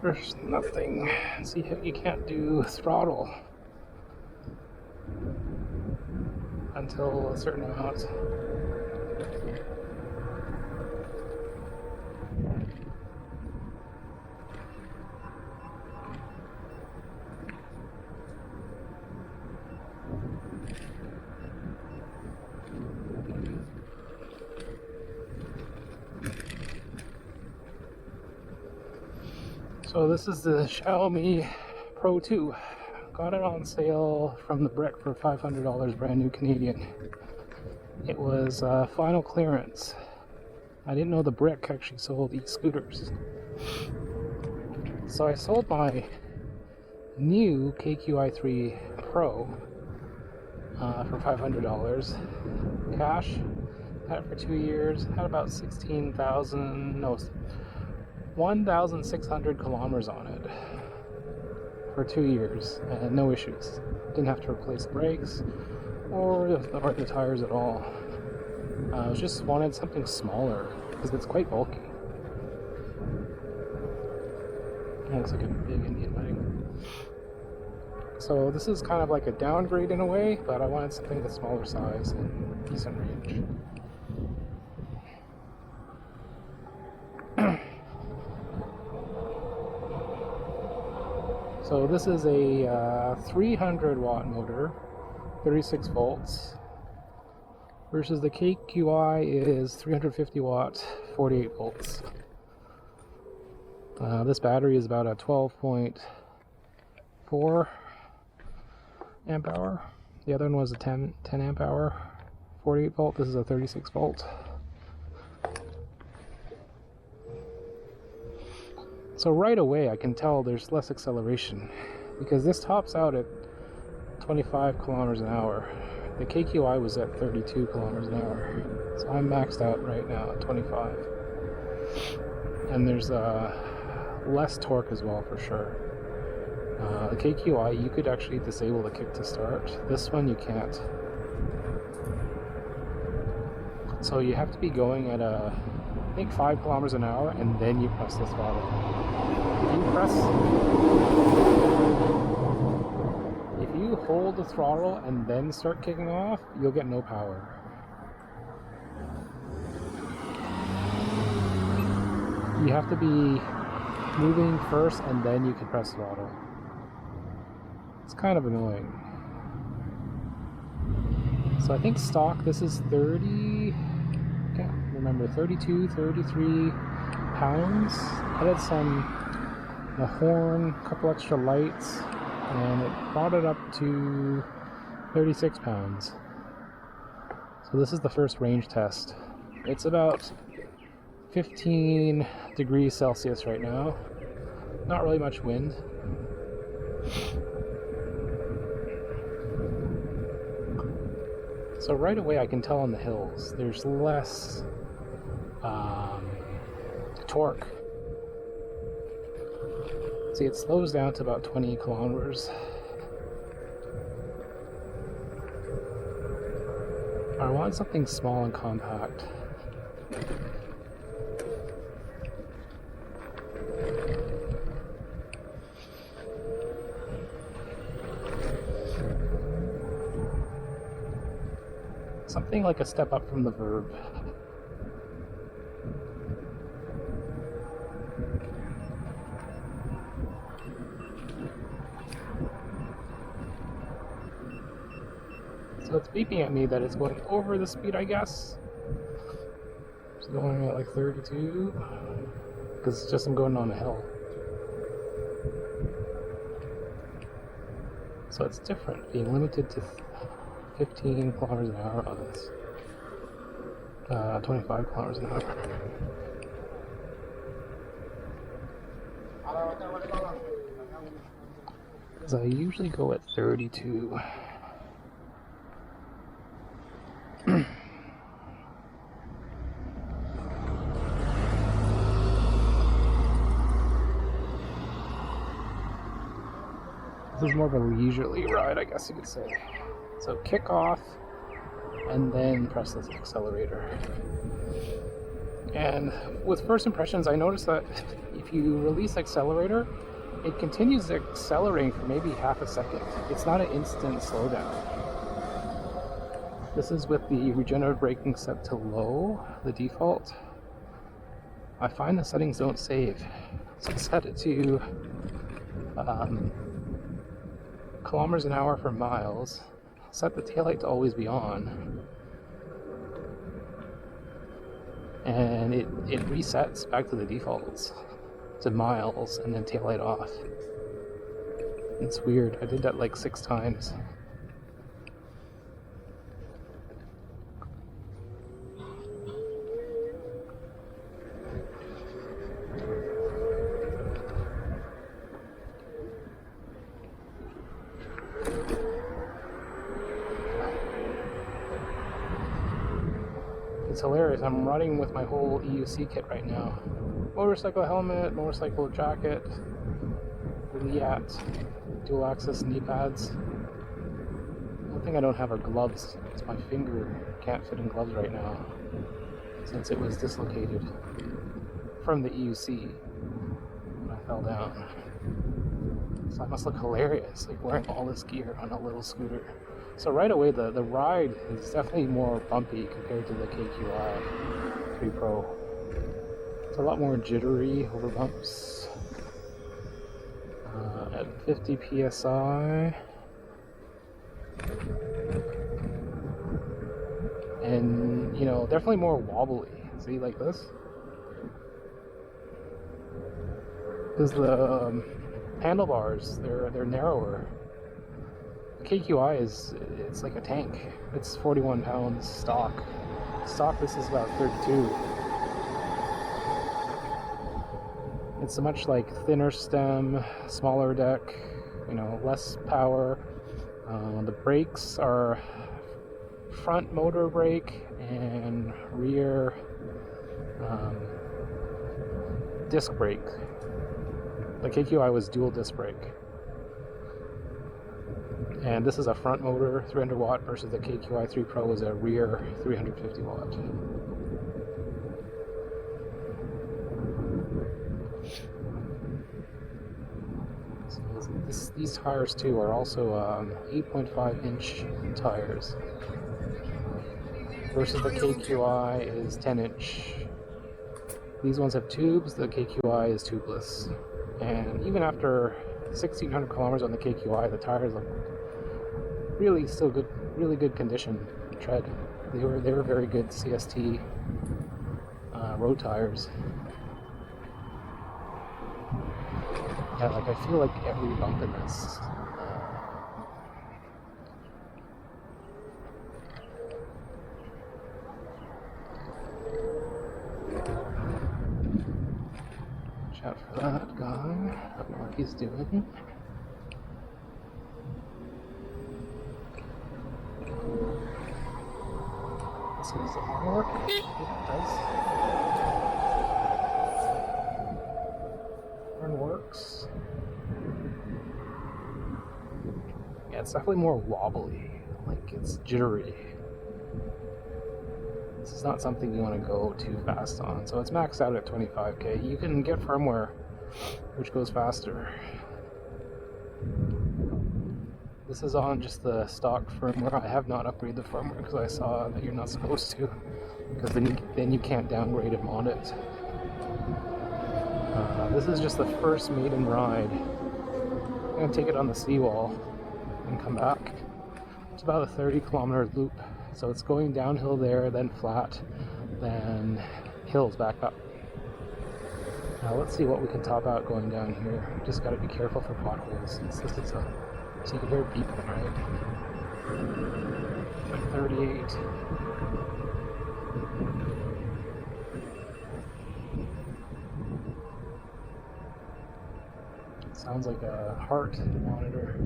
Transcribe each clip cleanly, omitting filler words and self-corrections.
There's nothing. See, you can't do throttle until a certain amount. So this is the Xiaomi Pro 2. Got it on sale from the brick for $500, brand new Canadian. It was final clearance. I didn't know the brick actually sold e-scooters. So I sold my new KQi3 Pro for $500 cash. Had it for 2 years. Had about 1,600 kilometers on it for 2 years, and no issues. Didn't have to replace brakes or the tires at all. I just wanted something smaller because it's quite bulky. It looks like a big Indian wedding. So this is kind of like a downgrade in a way, but I wanted something with smaller size and decent range. So this is a 300 watt motor, 36 volts, versus the KQi is 350 watt, 48 volts. This battery is about a 12.4 amp hour. The other one was a 10 amp hour, 48 volt. This is a 36 volt. So right away I can tell there's less acceleration because this tops out at 25 kilometers an hour. The KQi was at 32 kilometers an hour. So I'm maxed out right now at 25. And there's less torque as well for sure. The KQi, you could actually disable the kick to start. This one you can't. So you have to be going at I think 5 kilometers an hour, and then you press the throttle. If you hold the throttle and then start kicking off, you'll get no power. You have to be moving first and then you can press throttle. It's kind of annoying. So I think stock, this is 30, I can't remember, 32, 33 pounds. Added a horn, a couple extra lights, and it brought it up to 36 pounds. So this is the first range test. It's about 15 degrees Celsius right now. Not really much wind. So right away I can tell on the hills there's less torque. See, it slows down to about 20 kilometers. I want something small and compact. Something like a step up from the Verb. So it's beeping at me that it's going over the speed, I guess. It's going at like 32, because it's just I'm going on a hill. So it's different, being limited to 15 kilometers an hour on this. 25 kilometers an hour. Because I usually go at 32. This is more of a leisurely ride, I guess you could say. So kick off and then press the accelerator. And with first impressions, I noticed that if you release accelerator, it continues accelerating for maybe half a second. It's not an instant slowdown. This is with the regenerative braking set to low, the default. I find the settings don't save. So set it to kilometers an hour for miles. Set the taillight to always be on. And it resets back to the defaults, to miles, and then taillight off. It's weird. I did that like 6 times. It's hilarious. I'm running with my whole EUC kit right now. Motorcycle helmet, motorcycle jacket, Liat, dual axis knee pads. One thing I don't have are gloves, because my finger can't fit in gloves right now, since it was dislocated from the EUC when I fell down. So I must look hilarious, like wearing all this gear on a little scooter. So right away, the ride is definitely more bumpy compared to the KQi 3 Pro. It's a lot more jittery over bumps. At 50 PSI. And, you know, definitely more wobbly. See, like this? Because the handlebars, they're narrower. KQi it's like a tank. It's 41 pounds stock. Stock, this is about 32. It's a much like thinner stem, smaller deck, you know, less power. The brakes are front motor brake and rear disc brake. The KQi was dual disc brake. And this is a front motor 300 watt versus the KQi 3 Pro was a rear 350 watt. So these tires too are also 8.5 inch tires versus the KQi is 10 inch. These ones have tubes, the KQi is tubeless. And even after 1,600 kilometers on the KQi, the tires look really still good, really good condition tread. They were very good CST road tires. Yeah, like I feel like every bump in this. Watch out for that guy. I don't know what he's doing. Does the horn work? It does. Horn works. Yeah, it's definitely more wobbly. Like, it's jittery. This is not something you want to go too fast on. So it's maxed out at 25k. You can get firmware which goes faster. This is on just the stock firmware. I have not upgraded the firmware because I saw that you're not supposed to, because then you can't downgrade it on it. This is just the first maiden ride. I'm going to take it on the seawall and come back. It's about a 30-kilometer loop. So it's going downhill there, then flat, then hills back up. Now let's see what we can top out going down here. Just got to be careful for potholes. So you can hear people, right? Like 38. Sounds like a heart monitor.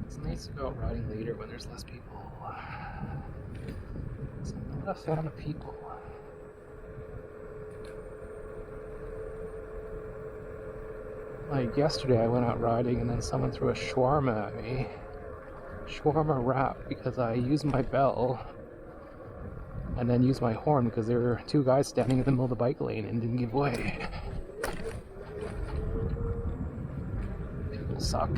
It's nice to go out riding later when there's less people. I'm not a fan of people. Like yesterday I went out riding and then someone threw a shawarma at me. Shawarma wrap, because I used my bell and then used my horn because there were two guys standing in the middle of the bike lane and didn't give way. People suck.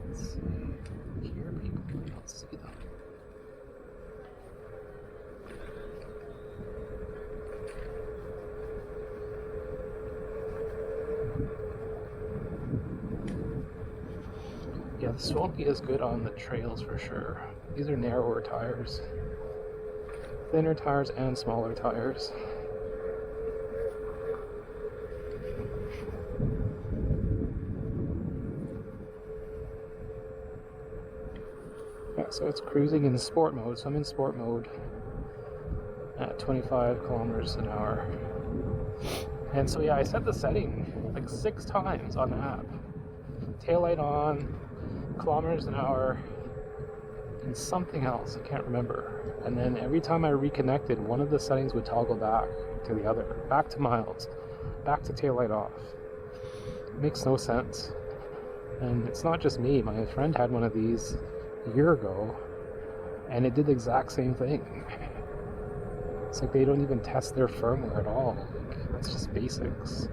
Let's see. Here people, I don't see them. Yeah, this won't be as good on the trails for sure. These are narrower tires. Thinner tires and smaller tires. Yeah, so it's cruising in sport mode. So I'm in sport mode at 25 kilometers an hour. And so yeah, I set the setting like 6 times on the app. Taillight on, kilometers an hour, and something else, I can't remember. And then every time I reconnected, one of the settings would toggle back to the other. Back to miles, back to taillight off. It makes no sense. And it's not just me, my friend had one of these a year ago, and it did the exact same thing. It's like they don't even test their firmware at all. Like, it's just basics.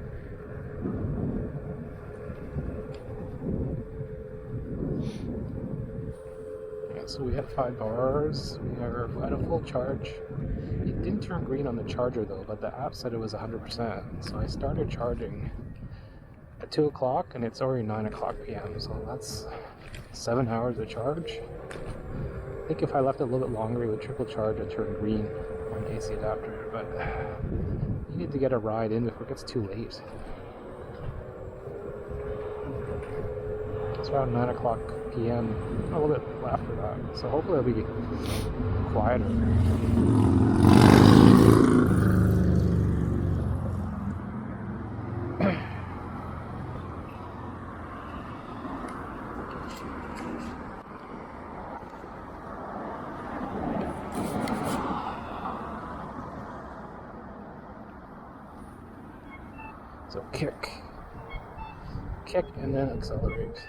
So we had 5 bars, we are at a full charge. It didn't turn green on the charger though, but the app said it was 100%. So I started charging at 2 o'clock and it's already 9 o'clock p.m. So that's 7 hours of charge. I think if I left it a little bit longer, it would triple charge and turn green on the AC adapter. But you need to get a ride in before it gets too late. It's around 9 o'clock p.m. a little bit after that, so hopefully it'll be quieter. So kick, and then accelerate.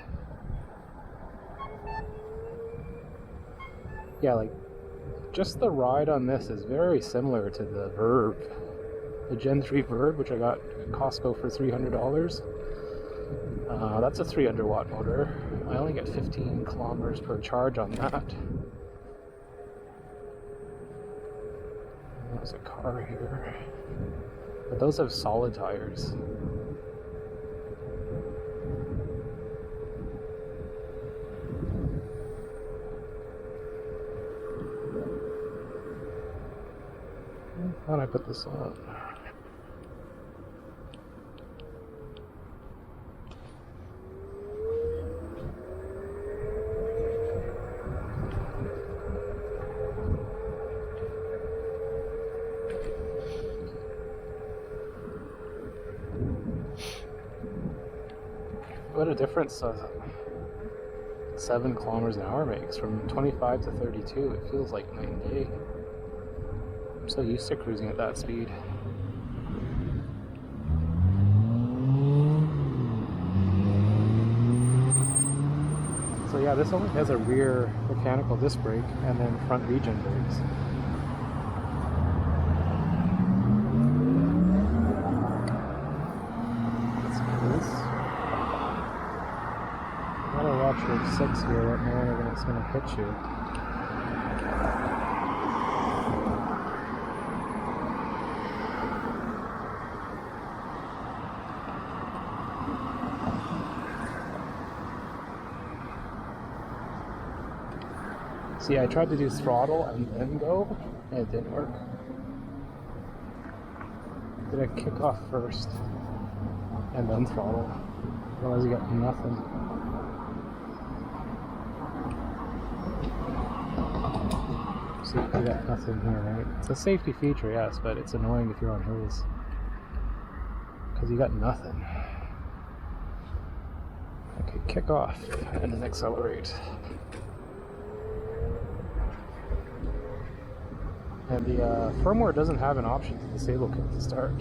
Yeah, like, just the ride on this is very similar to the Verve. The Gen 3 Verve, which I got at Costco for $300. That's a 300 watt motor. I only get 15 kilometers per charge on that. There's a car here. But those have solid tires. How did I put this on? What a difference 7 kilometers an hour makes from 25 to 32. It feels like night and day. I'm so used to cruising at that speed. So yeah, this only has a rear mechanical disc brake and then front regen brakes. Let's cruise. Gotta watch your 6 here, let me know when it's gonna hit you. See, I tried to do throttle and then go, and it didn't work. Did I kick off first and then throttle? Otherwise you got nothing. See, you got nothing here, right? It's a safety feature, yes, but it's annoying if you're on hills. Because you got nothing. Okay, kick off and then accelerate. And the firmware doesn't have an option to disable kick to start.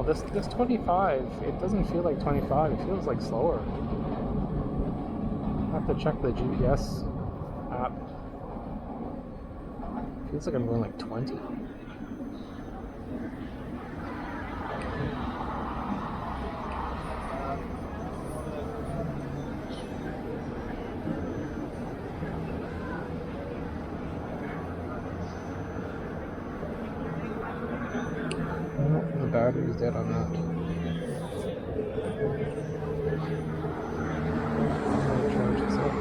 know, this 25, it doesn't feel like 25, it feels like slower. I have to check the GPS app. Feels like I'm going like 20. The battery's dead on that. I'm gonna charge this up.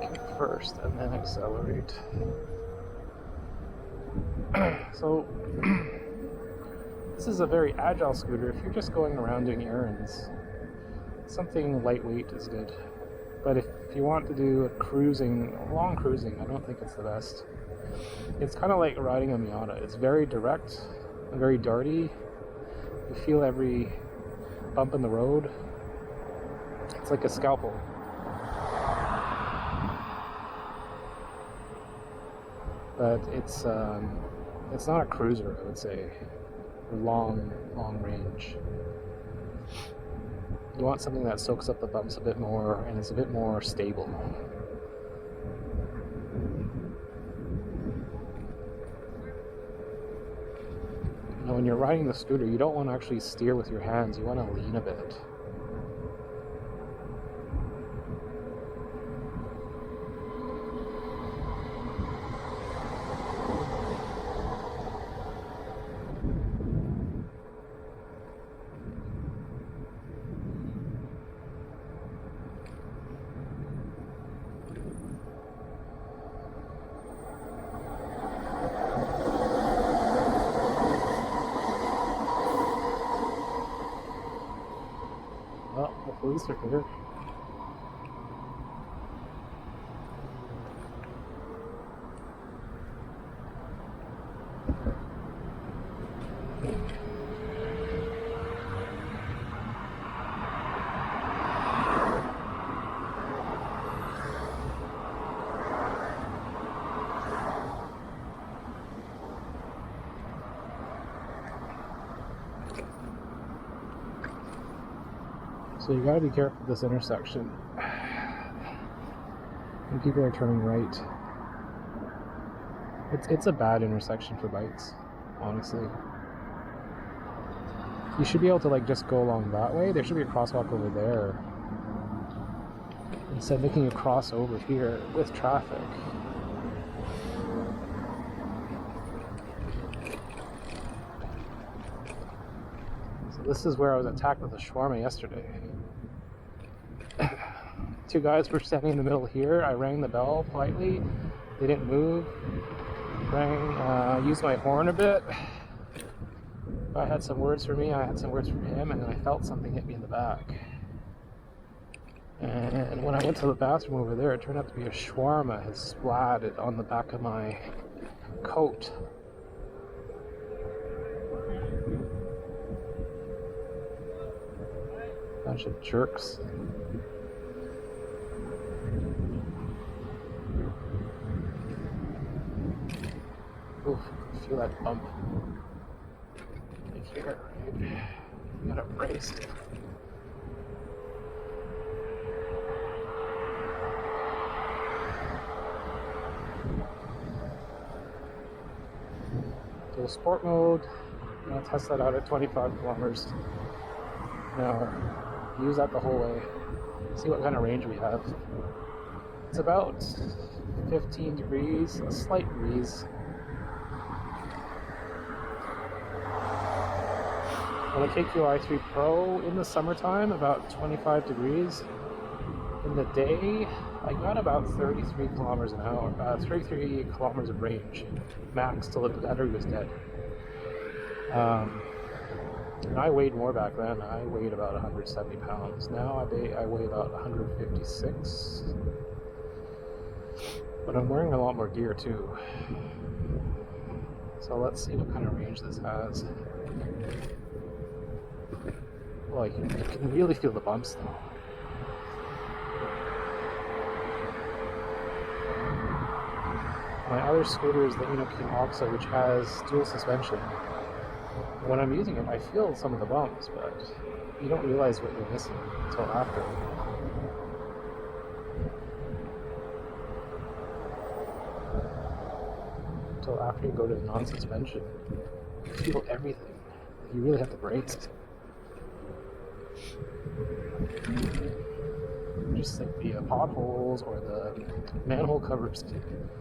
Kick first and then accelerate. So this is a very agile scooter. If you're just going around doing errands, something lightweight is good. But if you want to do long cruising, I don't think it's the best. It's kind of like riding a Miata. It's very direct, very darty. You feel every bump in the road. It's like a scalpel. But it's not a cruiser, I would say. Long range. You want something that soaks up the bumps a bit more and is a bit more stable. Now, when you're riding the scooter, you don't want to actually steer with your hands. You want to lean a bit. Well, the police are here. So you gotta be careful at this intersection when people are turning right. It's a bad intersection for bikes, honestly. You should be able to like just go along that way. There should be a crosswalk over there. Instead of making a cross over here with traffic. So this is where I was attacked with a shawarma yesterday. Two guys were standing in the middle here. I rang the bell politely. They didn't move. Used my horn a bit. I had some words for me, I had some words from him, and then I felt something hit me in the back. And when I went to the bathroom over there, it turned out to be a shawarma had splatted on the back of my coat. Bunch of jerks. Oof, feel that bump. Like here, right? You gotta brace. So sport mode, I'm gonna test that out at 25 kilometers an hour. Use that the whole way. See what kind of range we have. It's about 15 degrees, a slight breeze. On the KQI 3 Pro in the summertime, about 25 degrees. In the day, I got about 33 kilometers an hour, 33 kilometers of range, max till the battery was dead. And I weighed more back then. I weighed about 170 pounds. Now I weigh about 156. But I'm wearing a lot more gear too. So let's see what kind of range this has. Well, you can really feel the bumps though. My other scooter is the Inokim Oxa, which has dual suspension. When I'm using it, I feel some of the bumps, but you don't realize what you're missing until after. Until after you go to non-suspension, you feel everything. You really have to brace. Just like the potholes or the manhole covers.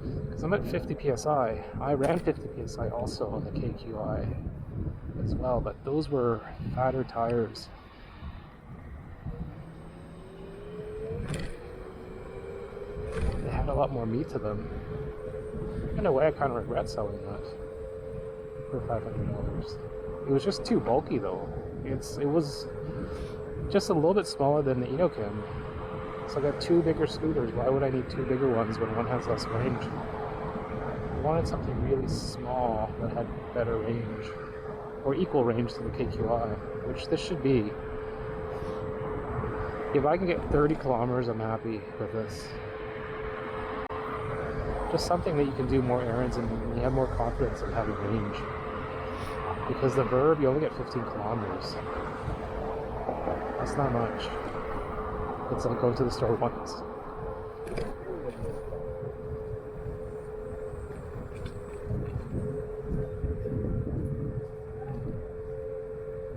Because I'm at 50 psi. I ran 50 psi also on the KQI as well, but those were fatter tires. They had a lot more meat to them. In a way, I kind of regret selling that for $500. It was just too bulky though. It was just a little bit smaller than the Inokim. So I got two bigger scooters. Why would I need two bigger ones when one has less range? I wanted something really small that had better range, or equal range to the KQI, which this should be. If I can get 30 kilometers, I'm happy with this. Just something that you can do more errands and you have more confidence in having range. Because the Verb, you only get 15 kilometers. That's not much. It's like going to the store once.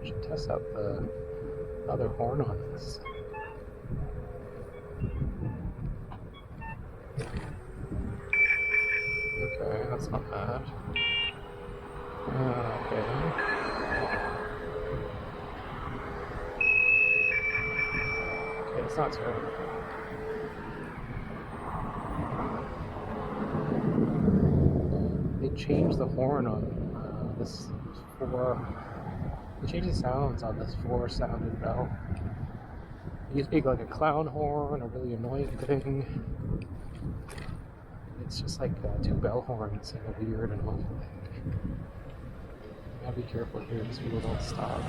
I should test out the other horn on this. Okay, that's not bad. Okay. It's not terrible. They changed the horn on this 4. They changed the sounds on this 4-sounded bell. It used to be like a clown horn, a really annoying thing. It's just like 2 bell horns and a weird annoying thing. You gotta be careful here because people don't stop.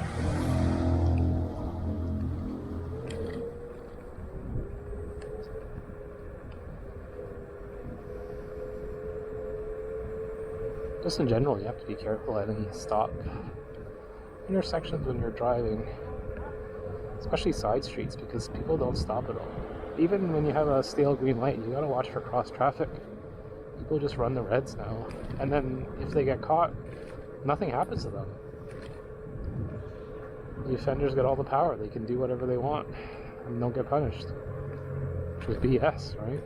Just in general, you have to be careful at any stop intersections when you're driving, especially side streets, because people don't stop at all. Even when you have a stale green light, you gotta watch for cross traffic. People just run the reds now, and then if they get caught, nothing happens to them. The offenders get all the power; they can do whatever they want and don't get punished, which was BS, right?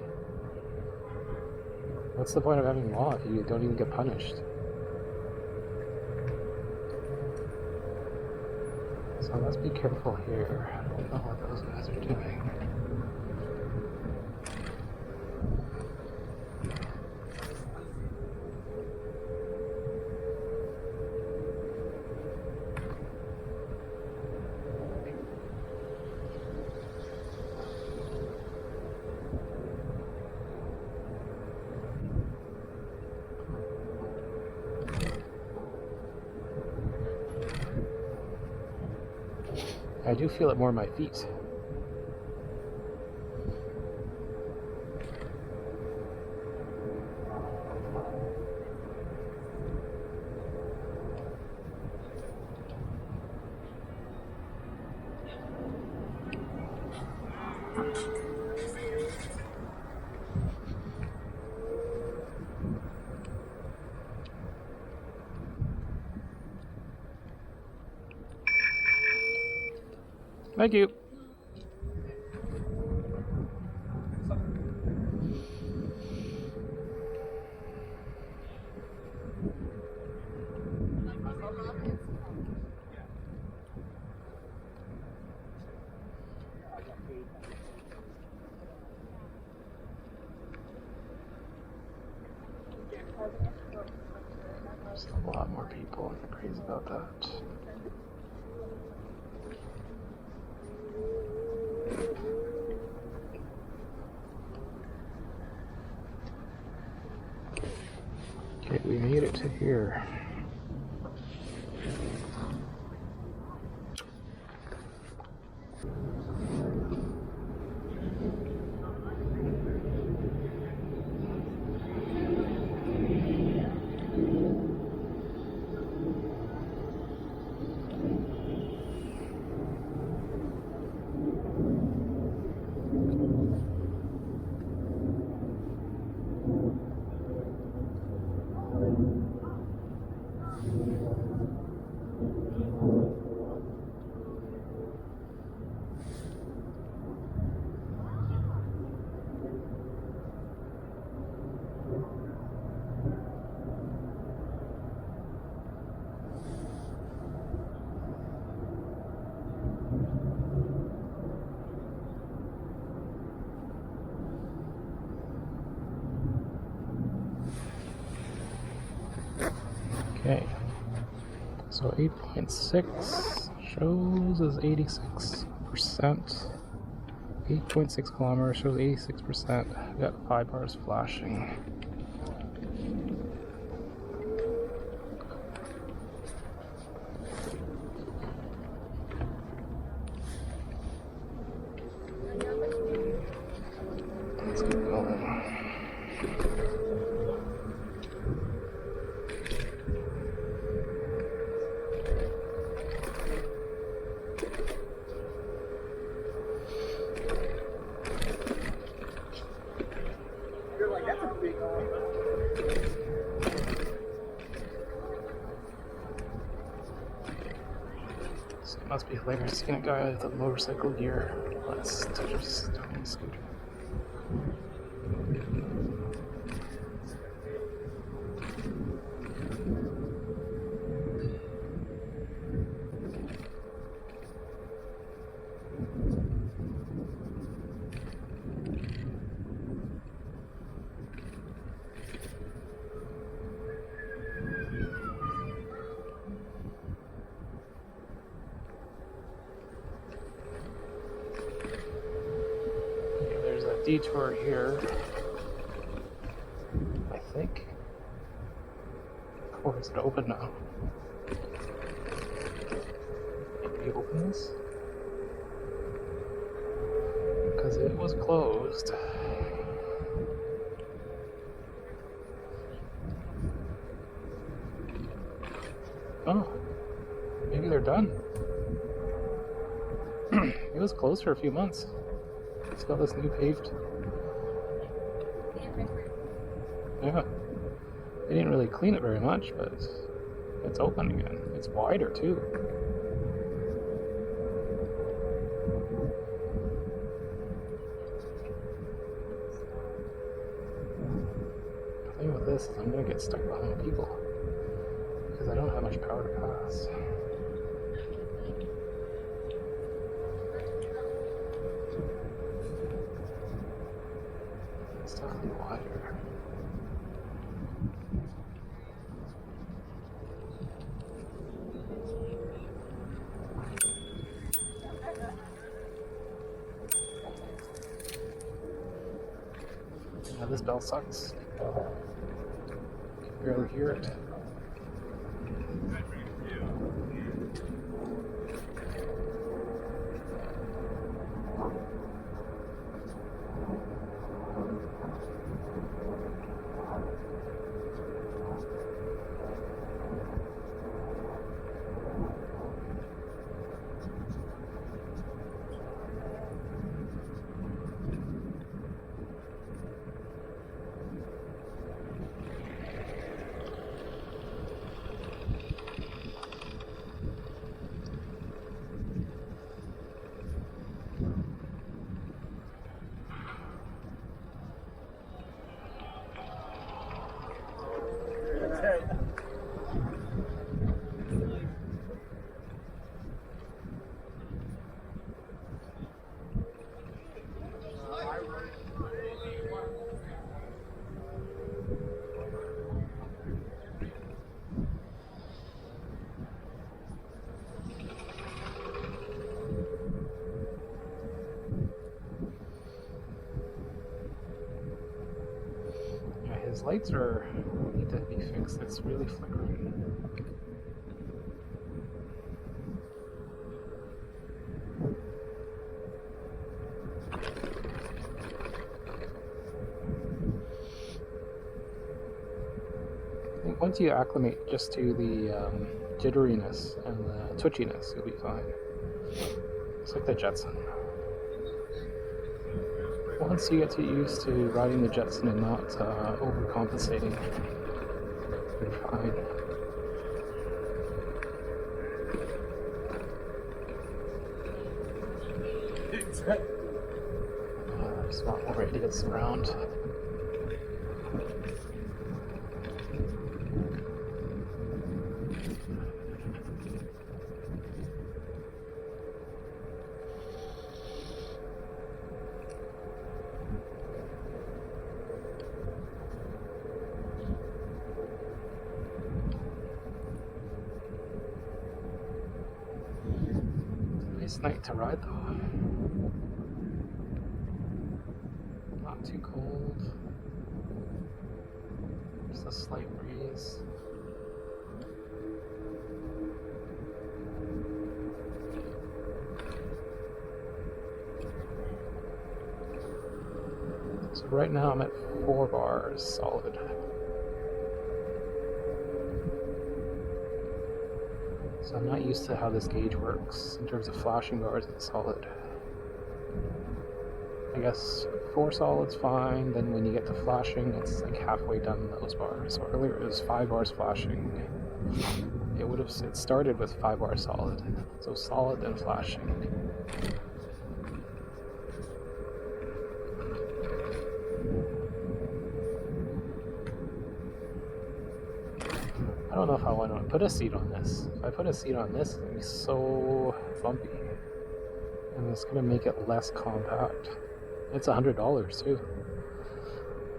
What's the point of having law if you don't even get punished? So let's be careful here. I don't know what those guys are doing. I do feel it more in my feet. Thank you. There's a lot more people. I'm crazy about that. Okay, we made it to here. So 8.6 shows as 86%. 8.6 kilometers shows 86%. Got 5 bars flashing. Let's keep going. So it must be hilarious seeing a guy with a motorcycle gear. Let's touch his stone scooter. There's a detour here, I think. Or is it open now? Can you open this? Because it was closed. Oh, maybe they're done. It was closed for a few months. It's got this new paved. Yeah. They didn't really clean it very much, but it's open again. It's wider too. The thing with this is I'm gonna get stuck behind people because I don't have much power to pass. It's definitely wider. Yeah, this bell sucks. You can barely hear it. His lights need to be fixed. It's really flickering. I think once you acclimate just to the jitteriness and the twitchiness, you'll be fine. It's like the Jetson. Once you get used to riding the Jetson and not overcompensating, you're fine. I just want more idiots around. Nice night to ride though. Not too cold. Just a slight breeze. So right now I'm at 4 bars solid. So I'm not used to how this gauge works in terms of flashing bars and solid. I guess 4 solid's fine, then when you get to flashing, it's like halfway done those bars. So earlier it was 5 bars flashing. It started with 5 bars solid. So solid then flashing. I don't know if I want to put a seat on this. If I put a seat on this, it's going to be so bumpy. And it's going to make it less compact. It's $100 too.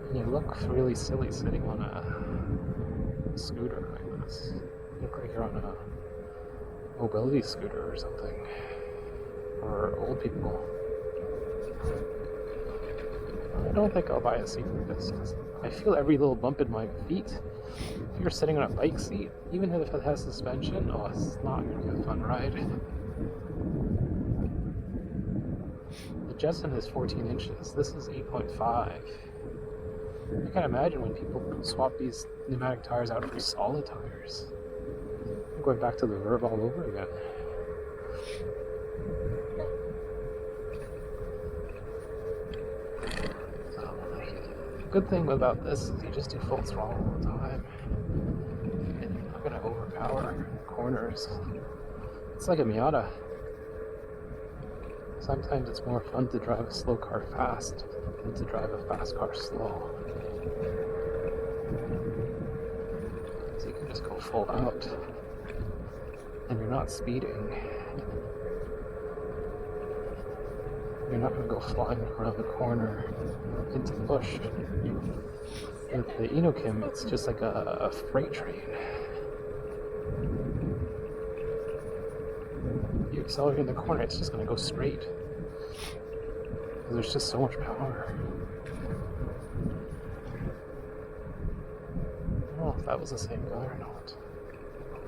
And you look really silly sitting on a scooter like this. You look like you're on a mobility scooter or something. Or old people. I don't think I'll buy a seat like this, because I feel every little bump in my feet. If you're sitting on a bike seat, even if it has suspension, oh, it's not going to be a fun ride. The Jetson is 14 inches. This is 8.5. I can't imagine when people swap these pneumatic tires out for solid tires. I'm going back to the Verve all over again. Good thing about this is you just do full throttle all the time. And you're not going to overpower corners. It's like a Miata. Sometimes it's more fun to drive a slow car fast than to drive a fast car slow. So you can just go full out. And you're not speeding. You're not going to go flying around the corner into the bush. With the Inokim, it's just like a freight train. You accelerate in the corner, it's just going to go straight. There's just so much power. I don't know if that was the same guy or not.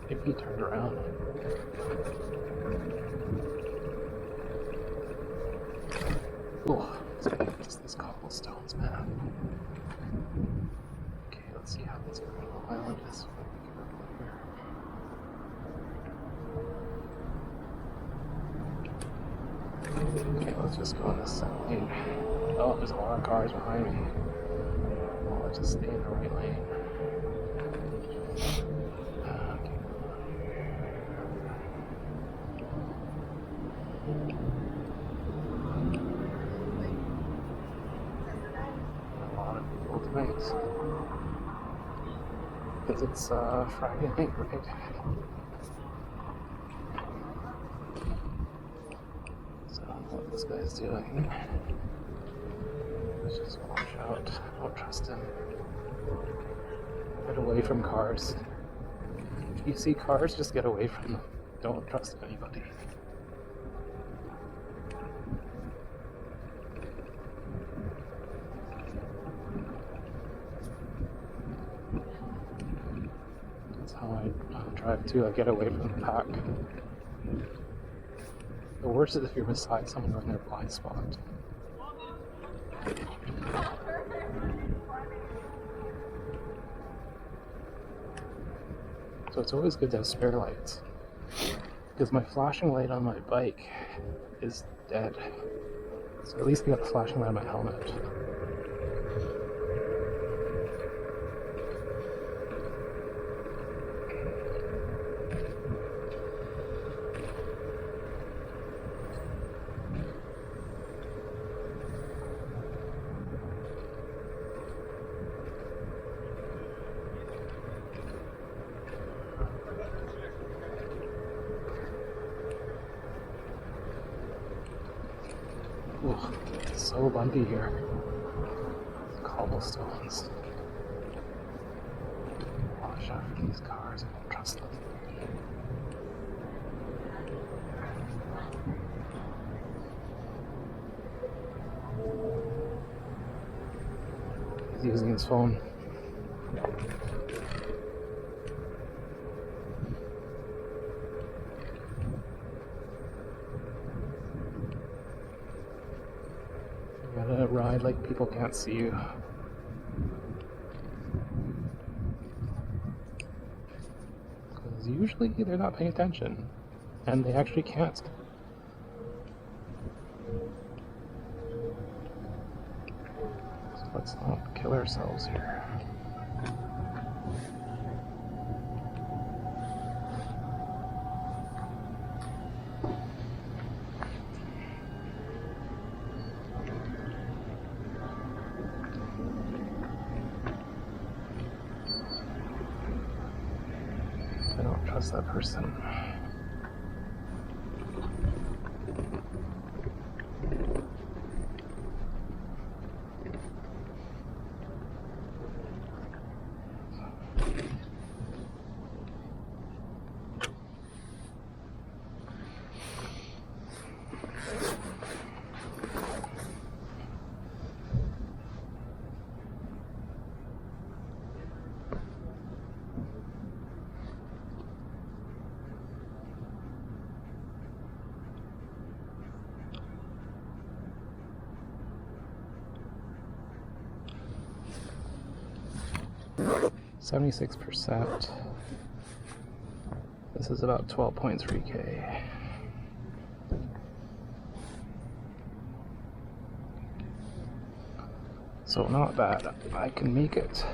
Maybe he turned around. Oh, just these cobblestones, man. Okay, let's see how this island is. Okay, let's just go on this side lane. Oh, there's a lot of cars behind me. Oh, let's just stay in the right lane. Because it's Friday night, right? So what this guy's doing, let's just watch out. Don't trust him. Get away from cars. If you see cars, just get away from them. Don't trust anybody. Drive too, I get away from the pack. The worst is if you're beside someone in their blind spot. So it's always good to have spare lights. Because my flashing light on my bike is dead. So at least I got a flashing light on my helmet. Ugh, it's so bumpy here. Cobblestones. Watch out for these cars, I don't trust them. He's using his phone. You gotta ride like people can't see you. Because usually they're not paying attention. And they actually can't. So let's not kill ourselves here. I don't trust that person. %. This is about 12.3K. So not bad. I can make it.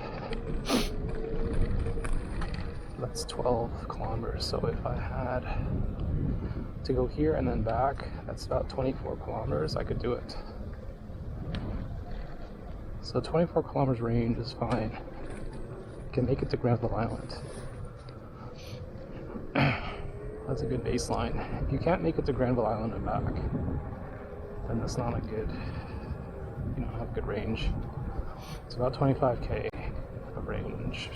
That's 12 kilometers. So if I had to go here and then back, that's about 24 kilometers. I could do it. So 24 kilometers range is fine. Can make it to Granville Island. That's a good baseline. If you can't make it to Granville Island and back, then that's not a good, you don't have good range. It's about 25K of range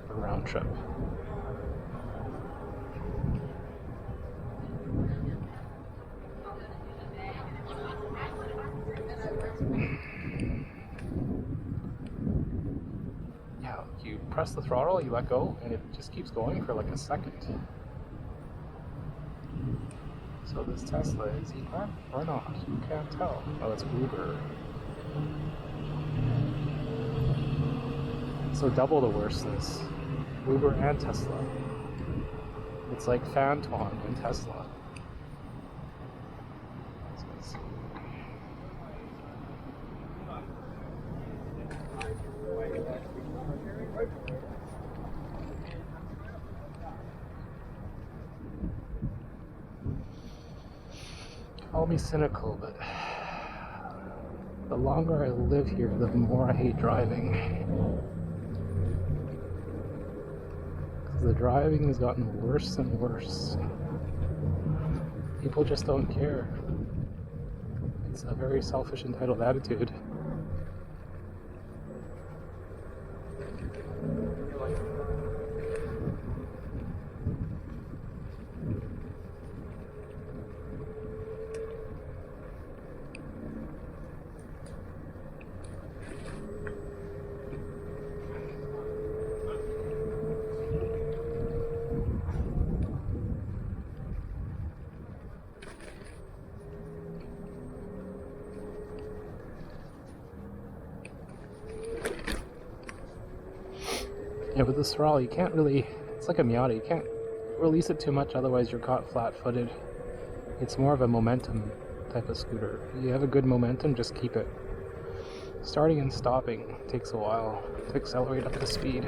for round trip. You press the throttle, you let go, and it just keeps going for like a second. So this Tesla, is he car or not? You can't tell. Oh, it's Uber. So double the worstness. Uber and Tesla. It's like Phantom and Tesla. Call me cynical, but the longer I live here, the more I hate driving. Because the driving has gotten worse and worse. People just don't care. It's a very selfish, entitled attitude. Yeah, with this throttle, you can't really, it's like a Miata, you can't release it too much, otherwise you're caught flat-footed. It's more of a momentum type of scooter. You have a good momentum, just keep it. Starting and stopping takes a while to accelerate up to speed.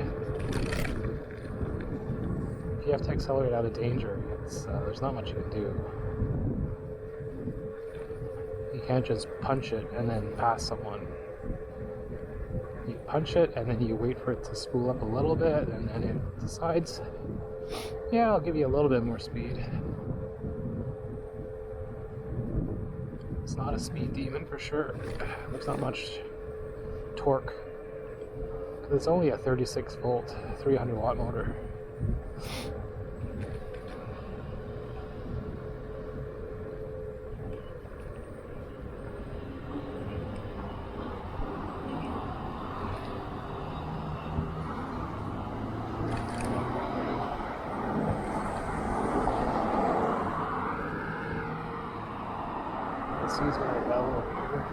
If you have to accelerate out of danger, there's not much you can do. You can't just punch it and then pass someone. You punch it and then you wait for it to spool up a little bit, and then it decides, yeah, I'll give you a little bit more speed. It's not a speed demon for sure. There's not much torque. Because it's only a 36 volt, 300 watt motor. Let's use my bell here.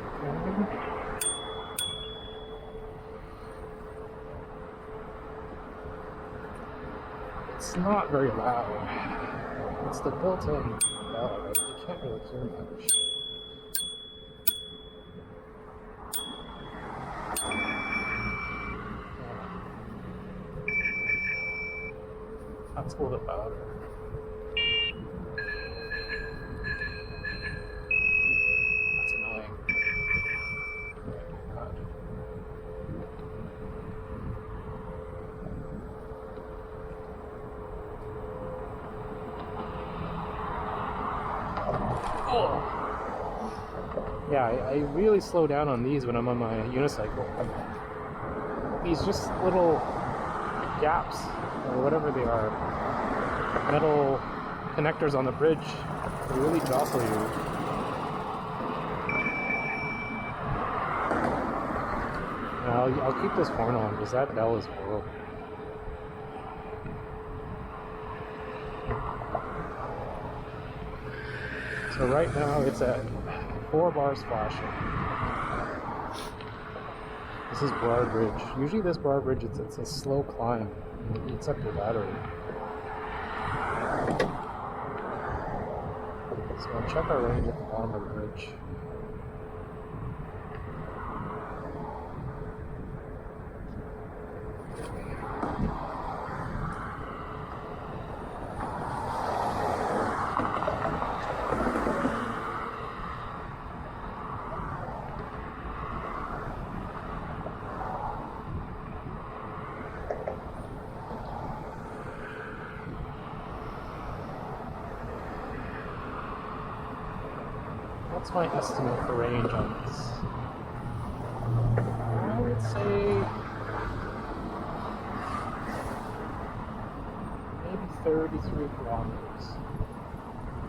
It's not very loud. It's the built-in bell, but you can't really hear much. That's a little bit louder. That's annoying. God. Oh. Yeah, I really slow down on these when I'm on my unicycle. These just little gaps, or whatever they are, metal connectors on the bridge, they really jostle you. I'll keep this horn on because that bell is horrible. So right now it's at 4 bars flashing. This is Broad Ridge. Usually this Broad Ridge, it's a slow climb. It eats up your battery. So I'll check our range at the bottom of the ridge. What's my estimate for range on this? I would say maybe 33 kilometers.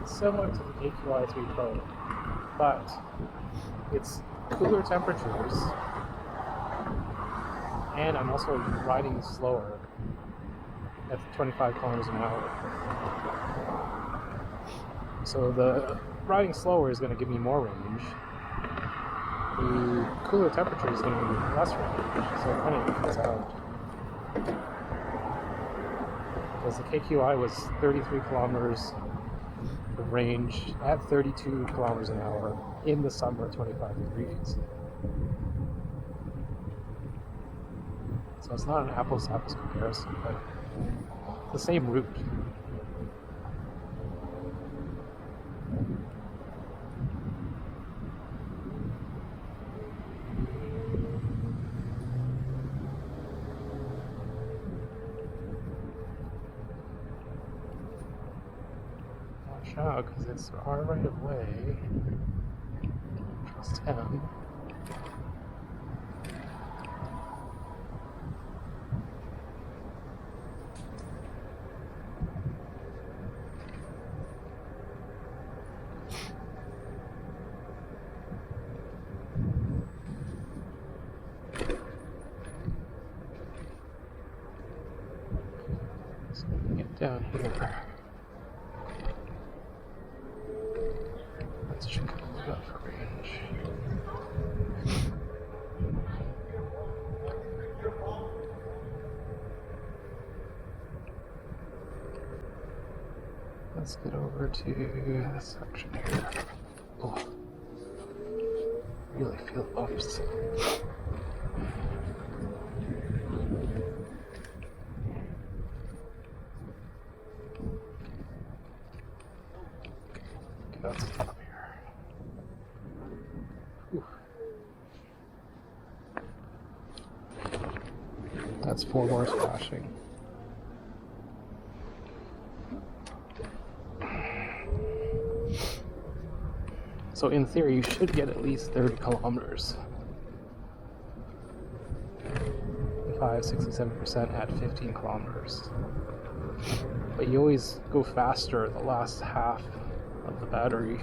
It's similar to the AQI 3 Pro, but it's cooler temperatures, and I'm also riding slower at 25 kilometers an hour. So the riding slower is going to give me more range. The cooler temperature is going to give me less range, so it kind of evens out. Because the KQI was 33 kilometers of range at 32 kilometers an hour in the summer at 25 degrees. So it's not an apples to apples comparison, but the same route. Watch out, because it's our right of way. Trust him. So we can get down here. Let's check it out for range. Let's get over to this section here. Oh, really feel the bumps. That's the top here. Whew. That's 4 bars flashing. So in theory, you should get at least 30 kilometers. 67% at 15 kilometers. But you always go faster the last half of the battery.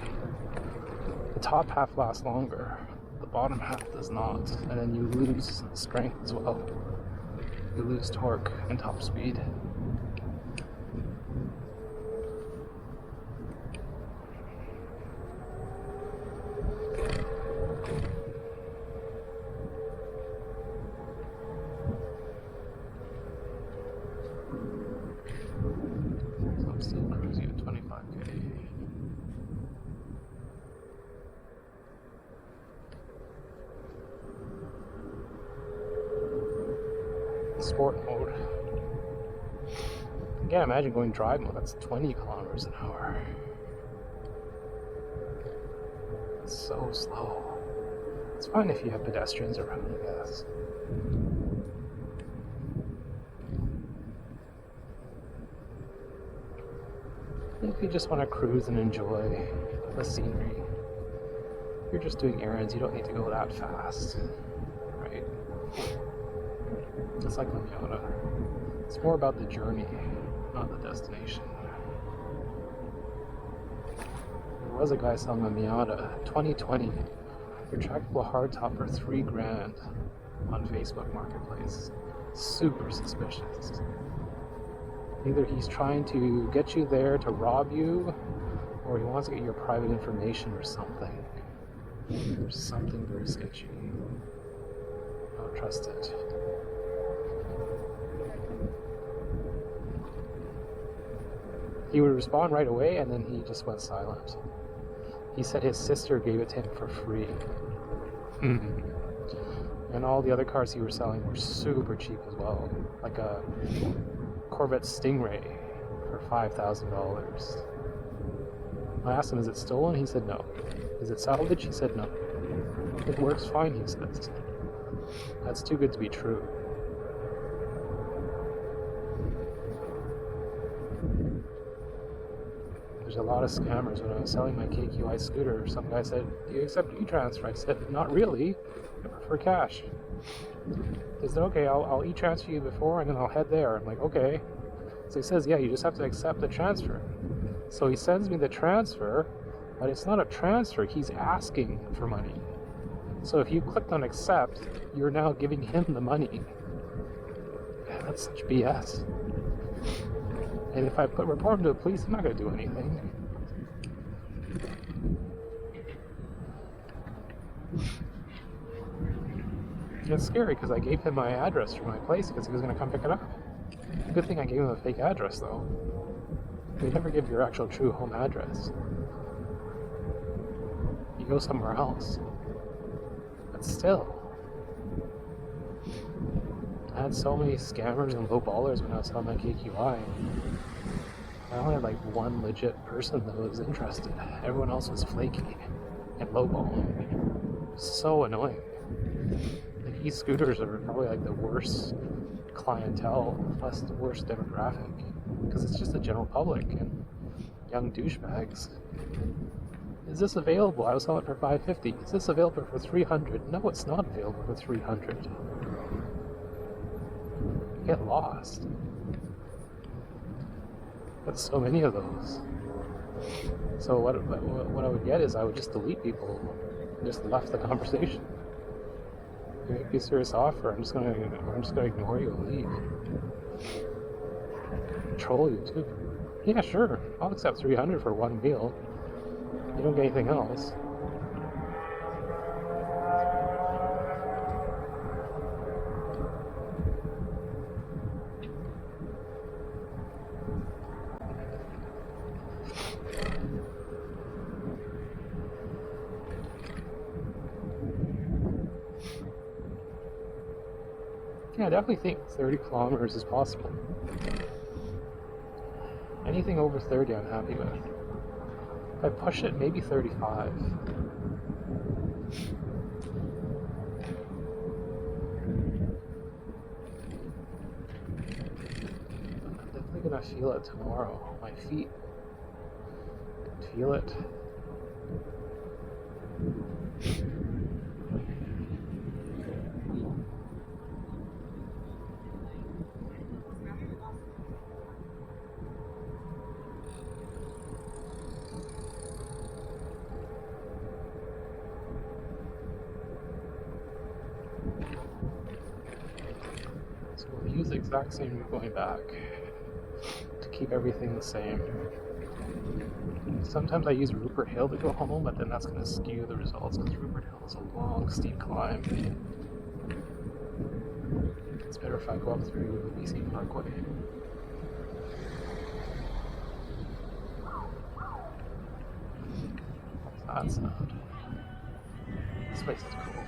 The top half lasts longer, the bottom half does not, and then you lose strength as well. You lose torque and top speed. sport mode. Again, imagine going drive mode, that's 20 kilometers an hour. It's so slow. It's fine if you have pedestrians around, I guess. If you just want to cruise and enjoy the scenery, you're just doing errands, you don't need to go that fast, right? It's like Miata. It's more about the journey, not the destination. There was a guy selling a Miata 2020 retractable hardtop for $3,000 on Facebook Marketplace. Super suspicious. Either he's trying to get you there to rob you, or he wants to get your private information or something. There's something very sketchy. Don't trust it. He would respond right away, and then he just went silent. He said his sister gave it to him for free. And all the other cars he was selling were super cheap as well. Like a Corvette Stingray for $5,000. I asked him, is it stolen? He said no. Is it salvage? He said no. It works fine, he says. That's too good to be true. There's a lot of scammers. When I was selling my KQI scooter, some guy said, do you accept e-transfer? I said, not really. I prefer cash. He said, okay, I'll e-transfer you before and then I'll head there. I'm like, okay. So he says, yeah, you just have to accept the transfer. So he sends me the transfer, but it's not a transfer. He's asking for money. So if you clicked on accept, you're now giving him the money. Yeah, that's such BS. And if I report him to the police, I'm not going to do anything. It's scary because I gave him my address for my place because he was going to come pick it up. Good thing I gave him a fake address, though. They never give your actual true home address. You go somewhere else. But still. I had so many scammers and low ballers when I was selling my KQI. I only had like one legit person that was interested. Everyone else was flaky and lowballing. So annoying. Like, e-scooters are probably like the worst clientele, plus the worst demographic, because it's just the general public and young douchebags. Is this available? I was selling it for $550. Is this available for $300? No, it's not available for $300. Get lost. But so many of those. So what I would get is I would just delete people and just left the conversation. You make me a serious offer, I'm just gonna ignore you and leave. Troll you too. Yeah, sure. I'll accept $300 for one meal. You don't get anything else. Yeah, I definitely think 30 kilometers is possible. Anything over 30 I'm happy with. If I push it, maybe 35. I'm definitely gonna feel it tomorrow. My feet can feel it. So we'll use the exact same route going back to keep everything the same. Sometimes I use Rupert Hill to go home, but then that's going to skew the results because Rupert Hill is a long, steep climb. It's better if I go up through the BC Parkway. What's that sound? This place is cool.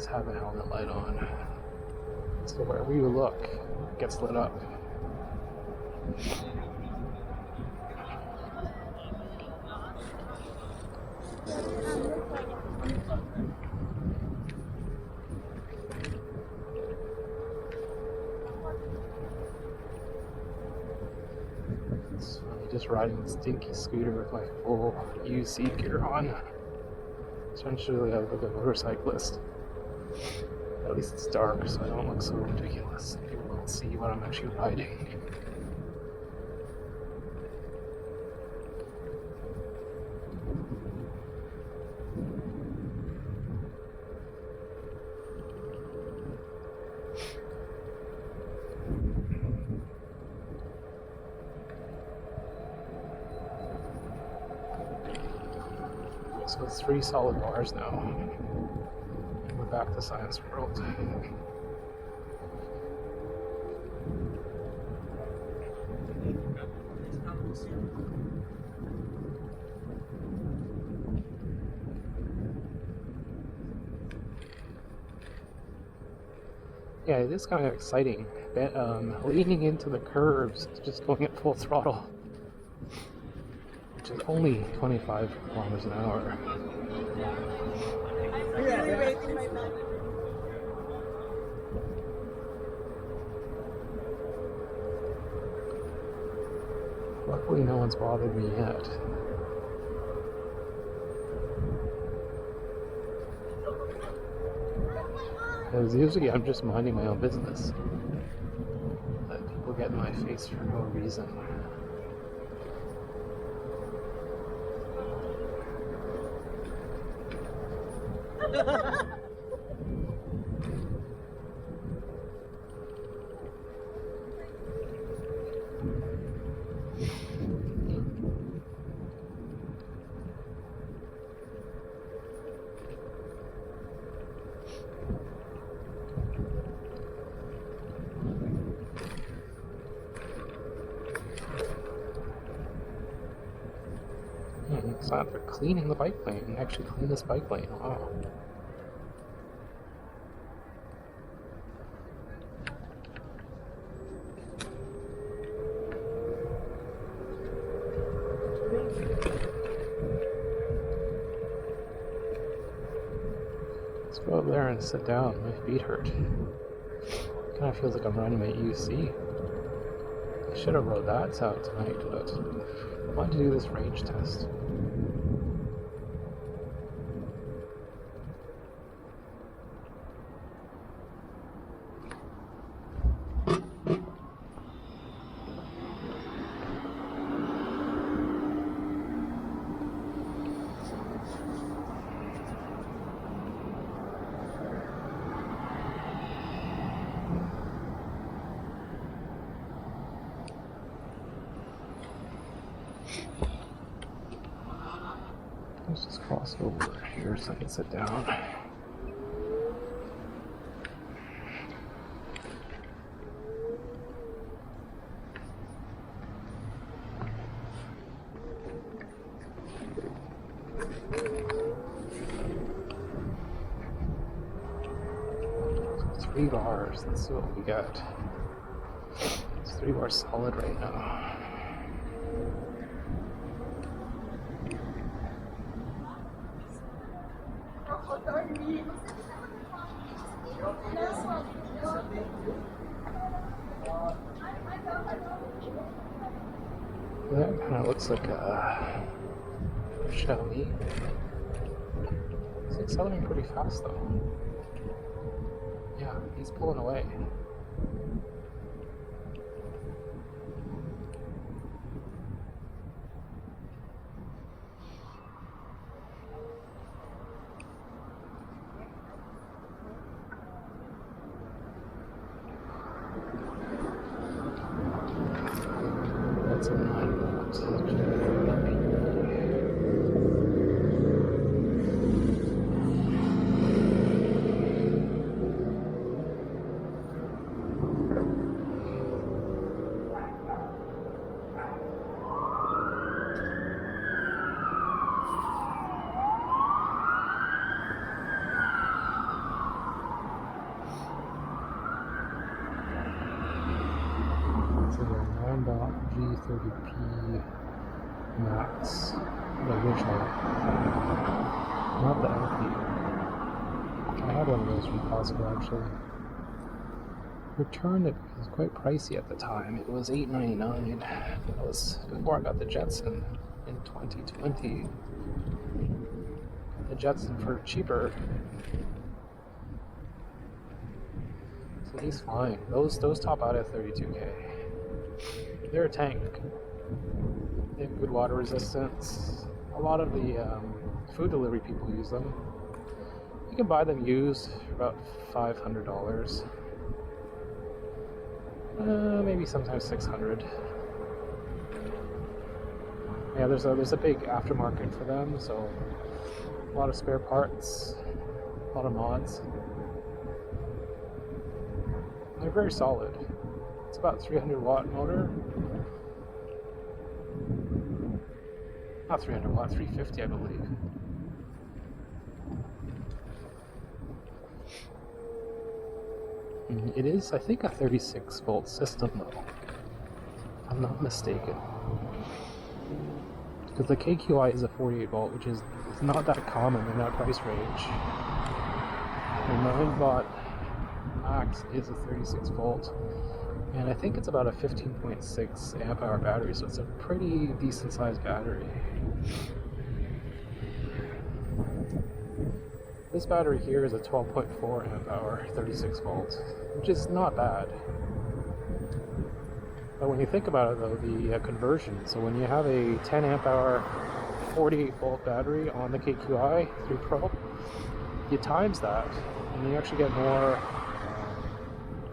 always have a helmet light on. So wherever you look, it gets lit up. It's funny just riding this stinky scooter with my full UC gear on. Essentially, I look like a motorcyclist. At least it's dark, so I don't look so ridiculous. People won't see what I'm actually riding. So it's 3 solid bars now. We're back to Science World. Yeah, it is kind of exciting. Leaning into the curves, just going at full throttle. Which is only 25 kilometers an hour. Luckily, no one's bothered me yet. Because usually I'm just minding my own business. But people get in my face for no reason. It's not for cleaning the bike lane. Actually clean this bike lane. Wow. Let's go up there and sit down. My feet hurt. Kind of feels like I'm riding my UC. I should have rode that out tonight, but I wanted to do this range test. Let's just cross over here so I can sit down. So 3 bars, let's see what we got. It's 3 bars solid right now. That kind of looks like a Xiaomi. It's accelerating pretty fast though. Yeah, he's pulling away. That's a 9-volt. Brown G30P Max, the original, not the LP. I had one of those from Costco actually. Returned it was quite pricey at the time. It was $8.99. That was before I got the Jetson in 2020. The Jetson for cheaper. So he's fine. Those top out at $32K. They're a tank. They have good water resistance. A lot of the food delivery people use them. You can buy them used for about $500. Maybe sometimes $600. Yeah, there's a big aftermarket for them, so a lot of spare parts, a lot of mods. They're very solid. It's about 300-watt motor. Not 300 watt, 350 I believe. It is, I think, a 36 volt system though, if I'm not mistaken. Because the KQI is a 48 volt, which is not that common in that price range. The 9 watt Max is a 36 volt, and I think it's about a 15.6 amp hour battery, so it's a pretty decent sized battery. This battery here is a 12.4 amp hour, 36 volts, which is not bad. But when you think about it though, the conversion, so when you have a 10 amp hour, 48 volt battery on the KQI 3 Pro, you times that, and you actually get more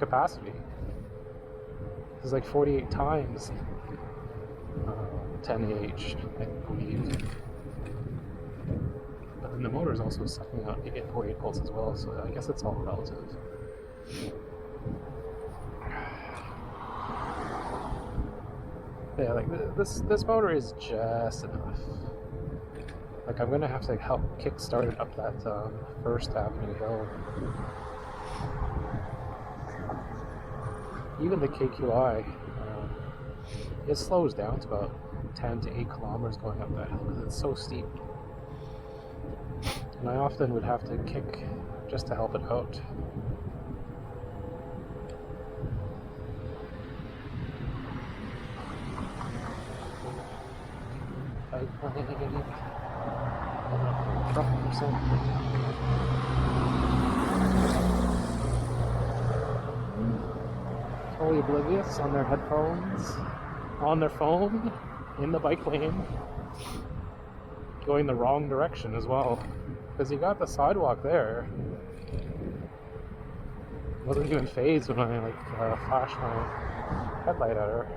capacity. It's like 48 times 10 Ah, I believe. But then the motor is also sucking out 48 volts as well, so I guess it's all relative. Yeah, like this motor is just enough. Like I'm gonna have to help kickstart it up that First Avenue hill. Even the KQI, it slows down to about 10 to 8 kilometers going up that hill because it's so steep. And I often would have to kick just to help it out. Totally oblivious on their headphones, on their phone, in the bike lane, going the wrong direction as well. Because you got the sidewalk there. Wasn't even phased when I flashed my headlight at her.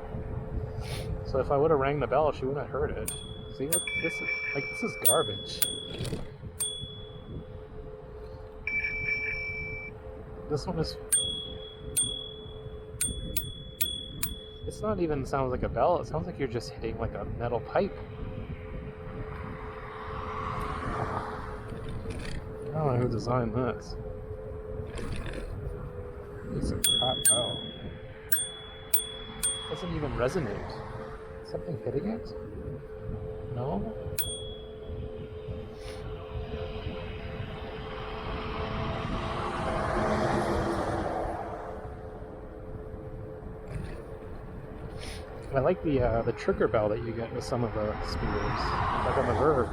So if I would have rang the bell, she wouldn't have heard it. See, look, this is garbage. This one is. It's not even sounds like a bell. It sounds like you're just hitting like a metal pipe. I don't know who designed this. It's a crap bell. Doesn't even resonate. Something hitting it? No? I like the trigger bell that you get with some of the speakers, like on the Verve.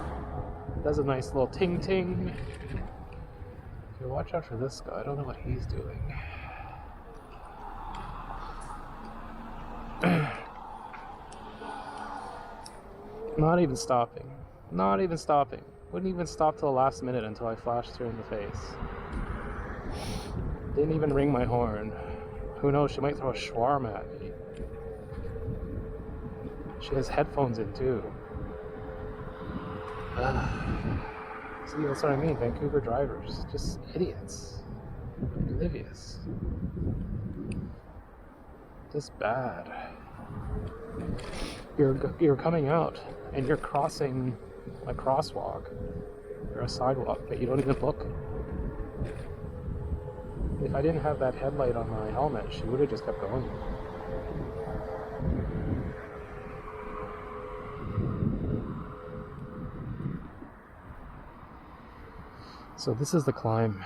It does a nice little ting ting. So watch out for this guy. I don't know what he's doing. Not even stopping. Not even stopping. Wouldn't even stop till the last minute until I flashed her in the face. Didn't even ring my horn. Who knows, she might throw a shawarma at me. She has headphones in too. See, that's what I mean. Vancouver drivers, just idiots, oblivious, just bad. You're coming out and you're crossing a crosswalk or a sidewalk, but you don't even look. If I didn't have that headlight on my helmet, she would have just kept going. So this is the climb.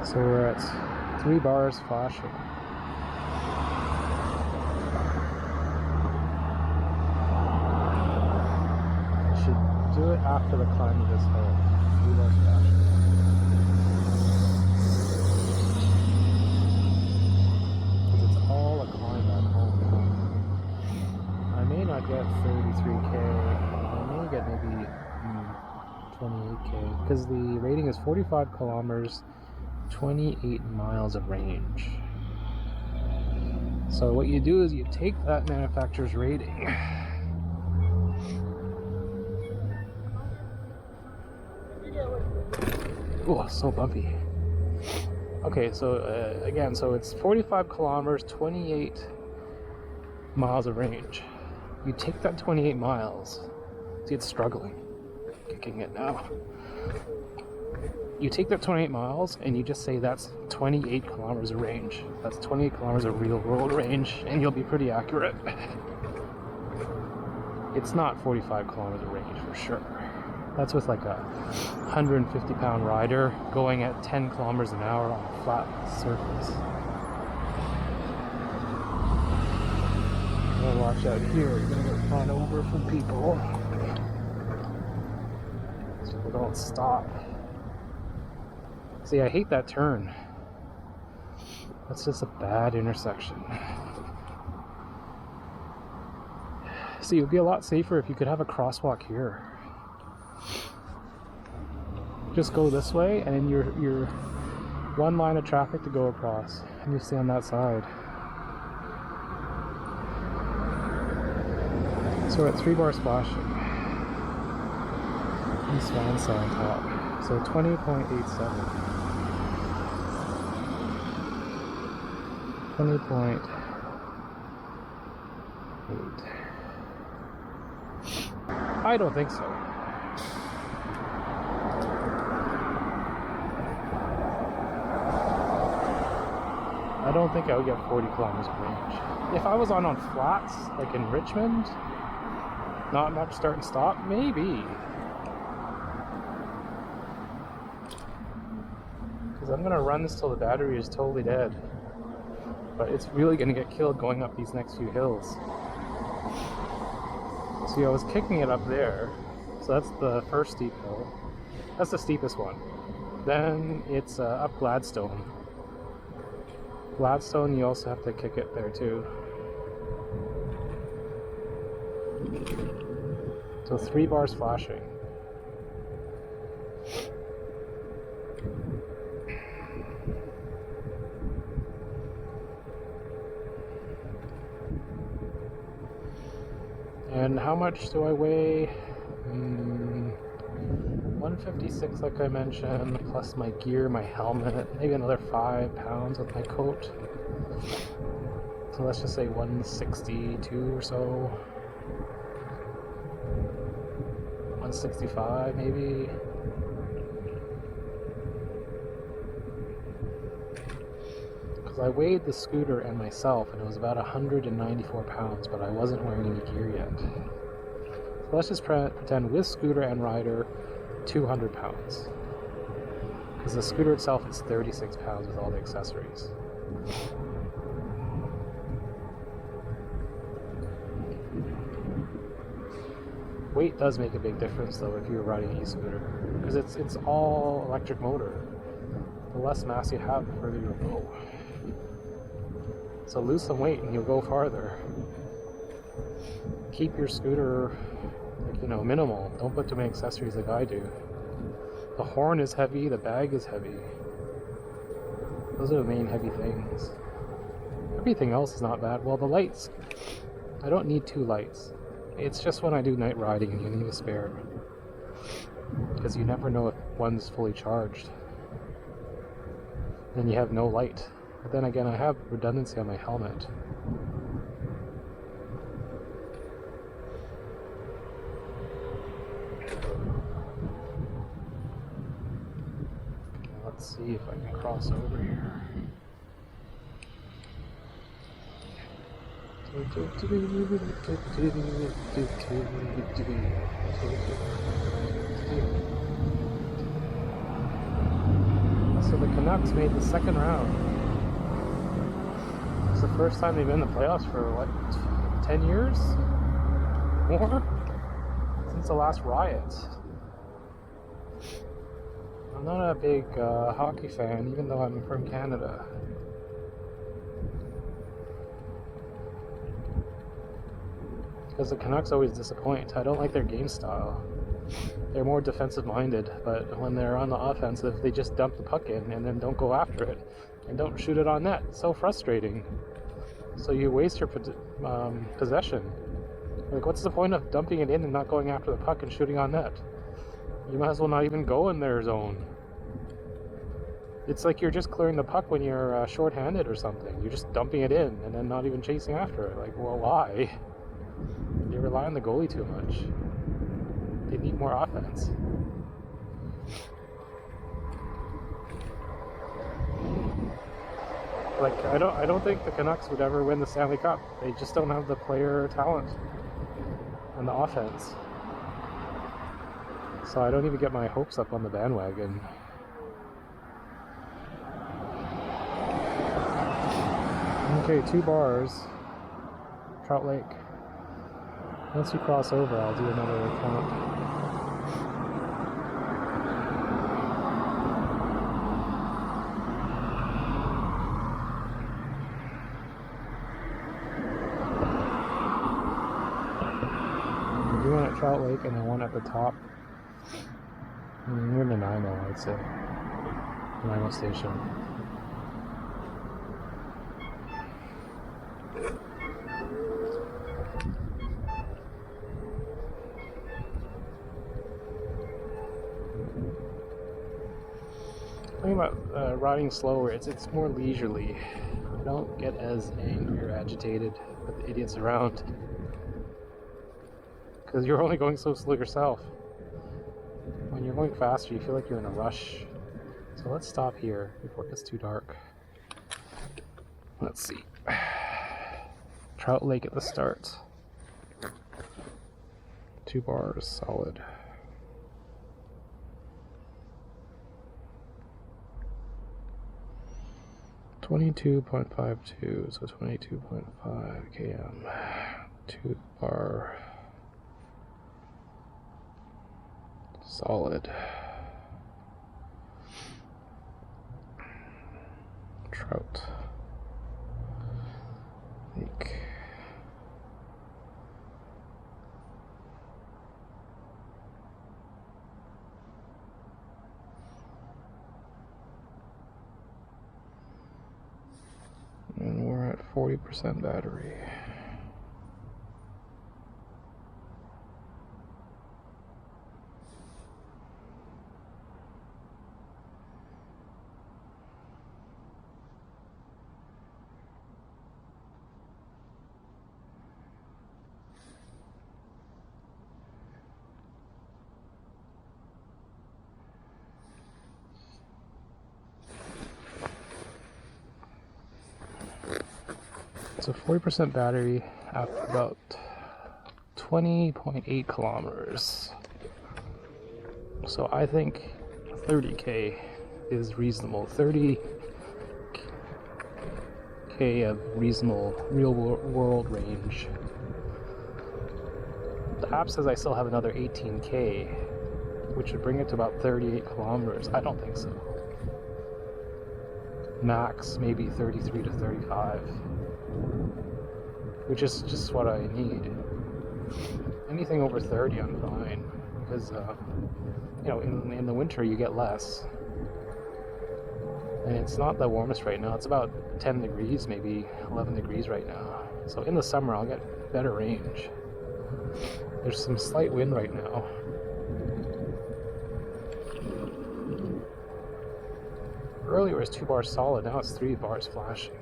So we're at 3 bars flashing. I should do it after the climb of this hill. 3 bars flashing. Because it's all a climb back home now. I may not get 33K. I may get maybe 28K. Because the rating is 45 kilometers. 28 miles of range. So what you do is you take that manufacturer's rating oh, so bumpy. Okay, so again, so it's 45 kilometers, 28 miles of range. You take that 28 miles. See, it's struggling. Kicking it now. You take that 28 miles and you just say that's 28 kilometers of range. That's 28 kilometers of real world range, and you'll be pretty accurate. It's not 45 kilometers of range for sure. That's with like a 150 pound rider going at 10 kilometers an hour on a flat surface. You gotta watch out here, you're gonna get run over from people. So people don't stop. See, I hate that turn. That's just a bad intersection. See, it would be a lot safer if you could have a crosswalk here. Just go this way, and you're one line of traffic to go across, and you stay on that side. So we're at 3 bars flashing. East Vansa on top. So 20.87. 20.8. I don't think so. I don't think I would get 40 kilometers of range. If I was on flats, like in Richmond, not much start and stop, maybe. Because I'm going to run this till the battery is totally dead. But it's really going to get killed going up these next few hills. See, I was kicking it up there. So that's the first steep hill. That's the steepest one. Then it's up Gladstone. Gladstone, you also have to kick it there too. So 3 bars flashing. And how much do I weigh? 156 like I mentioned, plus my gear, my helmet, maybe another 5 pounds with my coat. So let's just say 162 or so. 165 maybe. Because I weighed the scooter and myself and it was about 194 pounds, but I wasn't wearing any gear yet. So let's just pretend with scooter and rider, 200 pounds. Because the scooter itself is 36 pounds with all the accessories. Weight does make a big difference though if you're riding an e-scooter. Because it's all electric motor. The less mass you have, the further you'll go. So lose some weight and you'll go farther. Keep your scooter, like, minimal. Don't put too many accessories like I do. The horn is heavy, the bag is heavy. Those are the main heavy things. Everything else is not bad. Well, the lights, I don't need 2 lights. It's just when I do night riding and you need a spare. Because you never know if one's fully charged. Then you have no light. But then again, I have redundancy on my helmet. Let's see if I can cross over here. So So the Canucks made the second round. It's the first time they've been in the playoffs for what, 10 years? More? Since the last riot. I'm not a big hockey fan, even though I'm from Canada. Because the Canucks always disappoint. I don't like their game style. They're more defensive-minded, but when they're on the offensive, they just dump the puck in and then don't go after it and don't shoot it on net. It's so frustrating. So you waste your possession. Like, what's the point of dumping it in and not going after the puck and shooting on net? You might as well not even go in their zone. It's like you're just clearing the puck when you're short-handed or something. You're just dumping it in and then not even chasing after it. Like, well, why? You rely on the goalie too much. They need more offense. Like, I don't think the Canucks would ever win the Stanley Cup. They just don't have the player talent and the offense. So I don't even get my hopes up on the bandwagon. Okay, 2 bars. Trout Lake. Once you cross over, I'll do another count. I do one at Trout Lake and then one at the top. Near Nanaimo, I'd say. Nanaimo Station. Talking about riding slower, it's more leisurely. I don't get as angry or agitated with the idiots around. Because you're only going so slow yourself. When you're going faster, you feel like you're in a rush. So let's stop here before it gets too dark. Let's see. Trout Lake at the start. 2 bars, solid. .52, so 22.5 km. 2 bar. Solid. Trout Lake. And we're at 40% battery. So 40% battery after about 20.8 kilometers. So I think 30k is reasonable. 30k of reasonable real world range. The app says I still have another 18k, which would bring it to about 38 kilometers. I don't think so. Max maybe 33 to 35. Which is just what I need. Anything over 30, I'm fine. Because, you know, in the winter you get less. And it's not the warmest right now. It's about 10 degrees, maybe 11 degrees right now. So in the summer I'll get better range. There's some slight wind right now. Earlier it was 2 bars solid, now it's 3 bars flashing.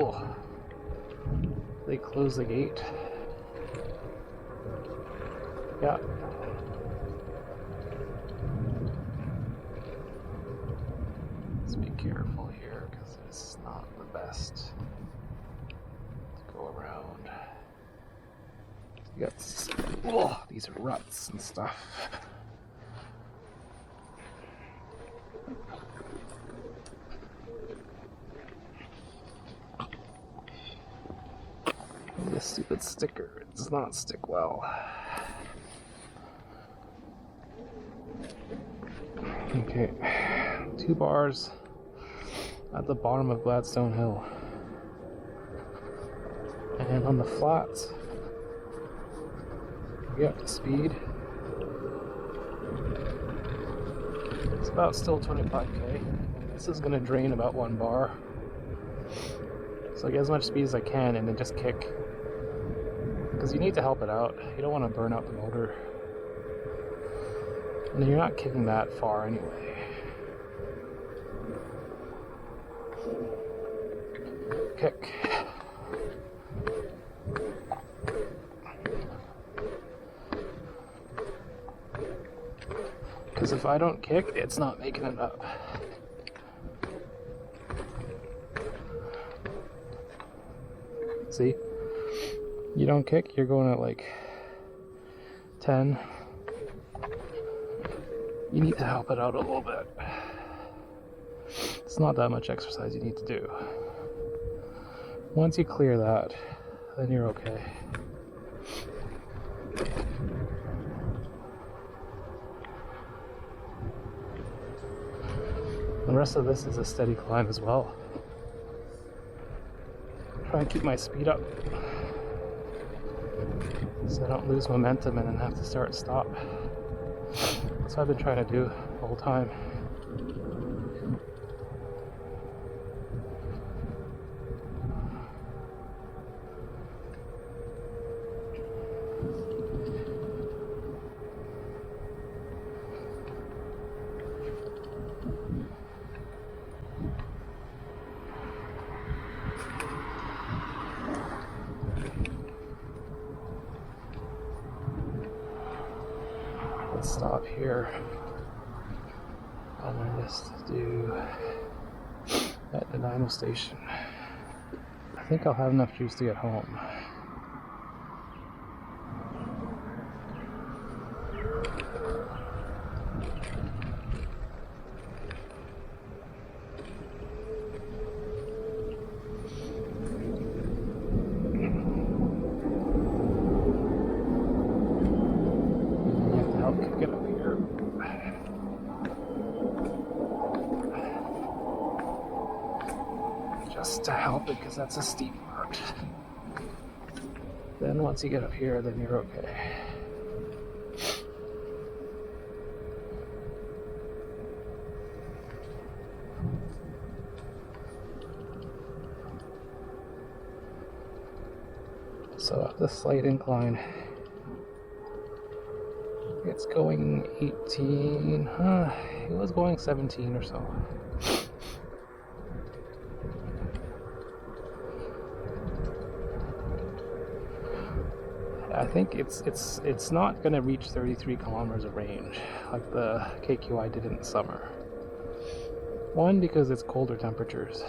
Oh, they close the gate. Yeah. Let's be careful here because it's not the best to go around. You got, these ruts and stuff. This stupid sticker, it does not stick well. Okay, 2 bars at the bottom of Gladstone Hill. And on the flats, we get up to speed. It's about still 25k. This is going to drain about 1 bar. So I get as much speed as I can and then just kick. Because you need to help it out. You don't want to burn out the motor. And you're not kicking that far anyway. Kick. Because if I don't kick, it's not making it up. See? You don't kick, you're going at like 10. You need to help it out a little bit. It's not that much exercise you need to do. Once you clear that, then you're okay. The rest of this is a steady climb as well. Try and keep my speed up so I don't lose momentum and then have to start and stop. That's what I've been trying to do the whole time. Let's stop here. I'll learn this to do at the Dynamo station. I think I'll have enough juice to get home. Get up here. Just to help it, because that's a steep part. Then once you get up here, then you're okay. So up the slight incline. It's going 18, it was going 17 or so. I think it's not going to reach 33 kilometers of range like the KQI did in the summer. One, because it's colder temperatures.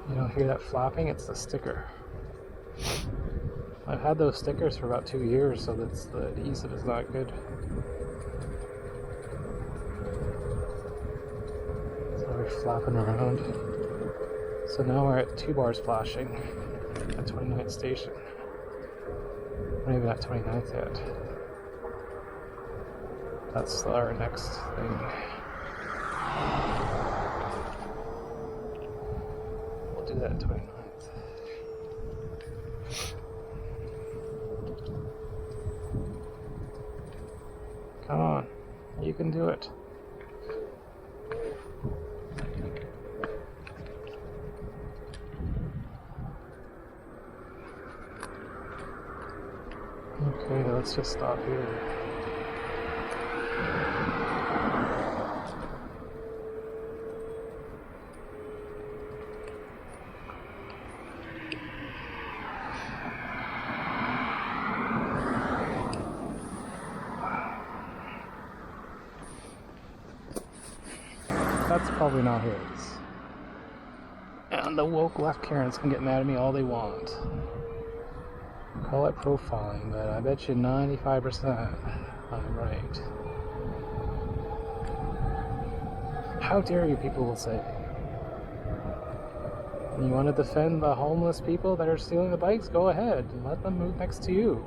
You don't hear that flapping? It's the sticker. I've had those stickers for about 2 years, so that's the adhesive is not good. So we're flapping around. So now we're at 2 bars flashing at 29th station. We're not even at 29th yet. That's our next thing. We'll do that at 29th. Come on, you can do it. Okay, let's just stop here. That's probably not his. And the woke left Karens can get mad at me all they want. Call it profiling, but I bet you 95% I'm right. How dare you, people will say. You want to defend the homeless people that are stealing the bikes? Go ahead and let them move next to you.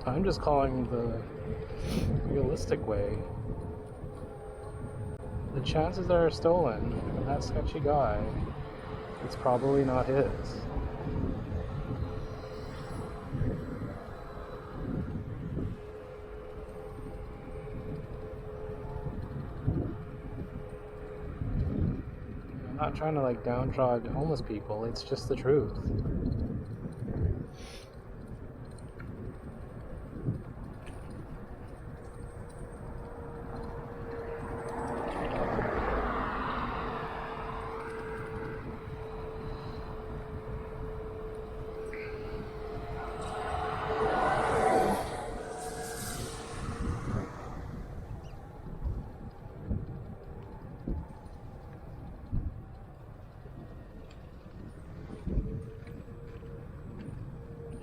I'm just calling the realistic way. The chances that are stolen from that sketchy guy, it's probably not his. I'm not trying to downtrodden homeless people, it's just the truth.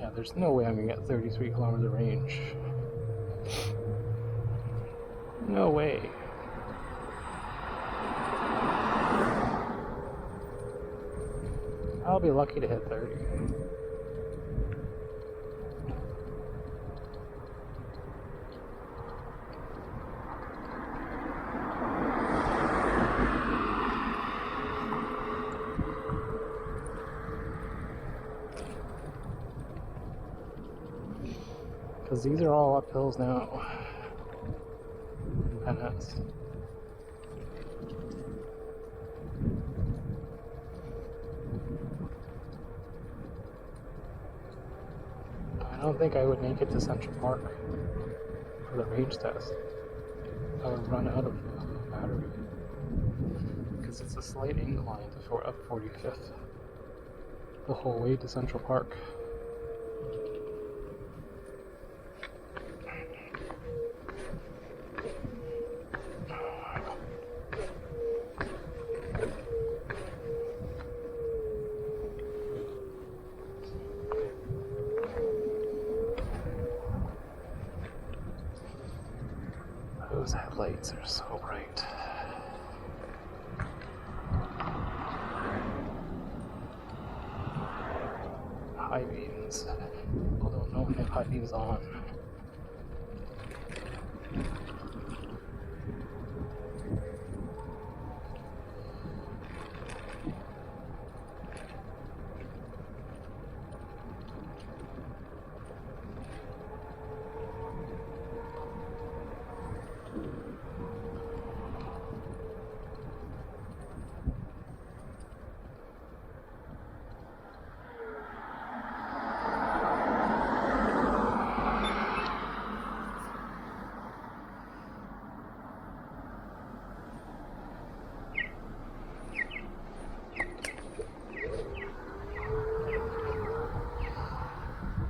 Yeah, there's no way I'm gonna get 33 kilometers of range. No way. I'll be lucky to hit 30. Because these are all uphills now. And that's... I don't think I would make it to Central Park for the range test. I would run out of battery. Because it's a slight incline to up 45th the whole way to Central Park. Those headlights are so bright. High beams. People don't know when they have high beams on.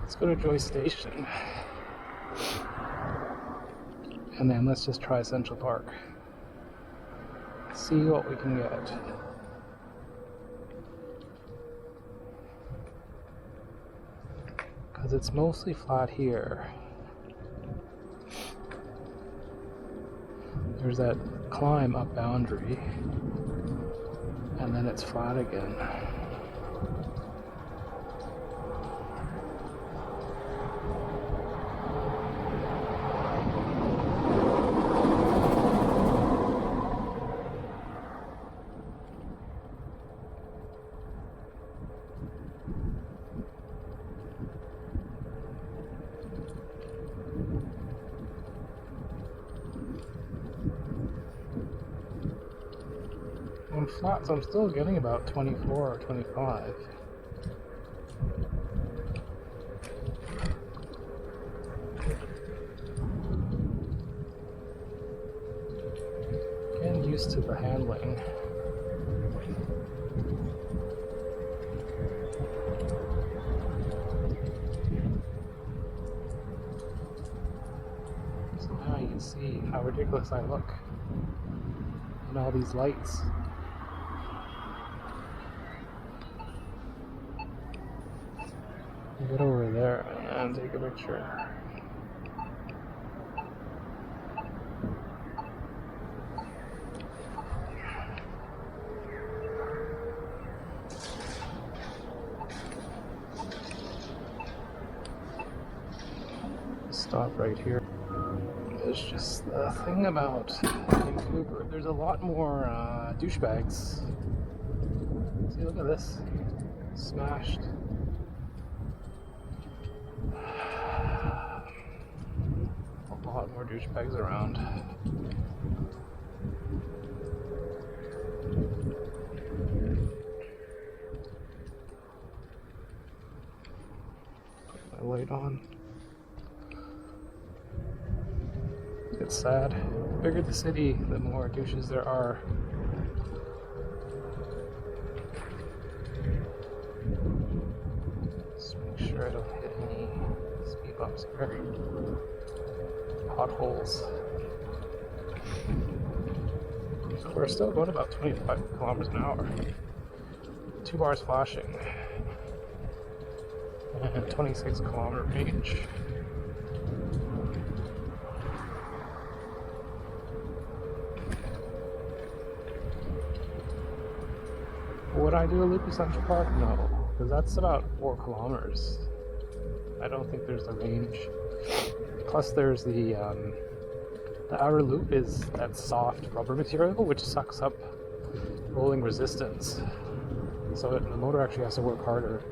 Let's go to Joy Station. And then let's just try Central Park. See what we can get. Because it's mostly flat here. There's that climb up boundary. And then it's flat again. I'm flat, so I'm still getting about 24 or 25. Getting used to the handling. So now you can see how ridiculous I look in all these lights. Get over there and take a picture. Stop right here. It's just the thing about Vancouver, there's a lot more douchebags. See, look at this. Smashed. A lot more douchebags around. Put my light on. It's sad. The bigger the city, the more douches there are. Just make sure I don't hit any speed bumps here. Potholes. So we're still going about 25 kilometers an hour. 2 bars flashing. And 26 kilometer range. Would I do a loop to Central Park? No, because that's about 4 kilometers. I don't think there's the range. Plus there's the outer loop is that soft rubber material which sucks up rolling resistance. So the motor actually has to work harder.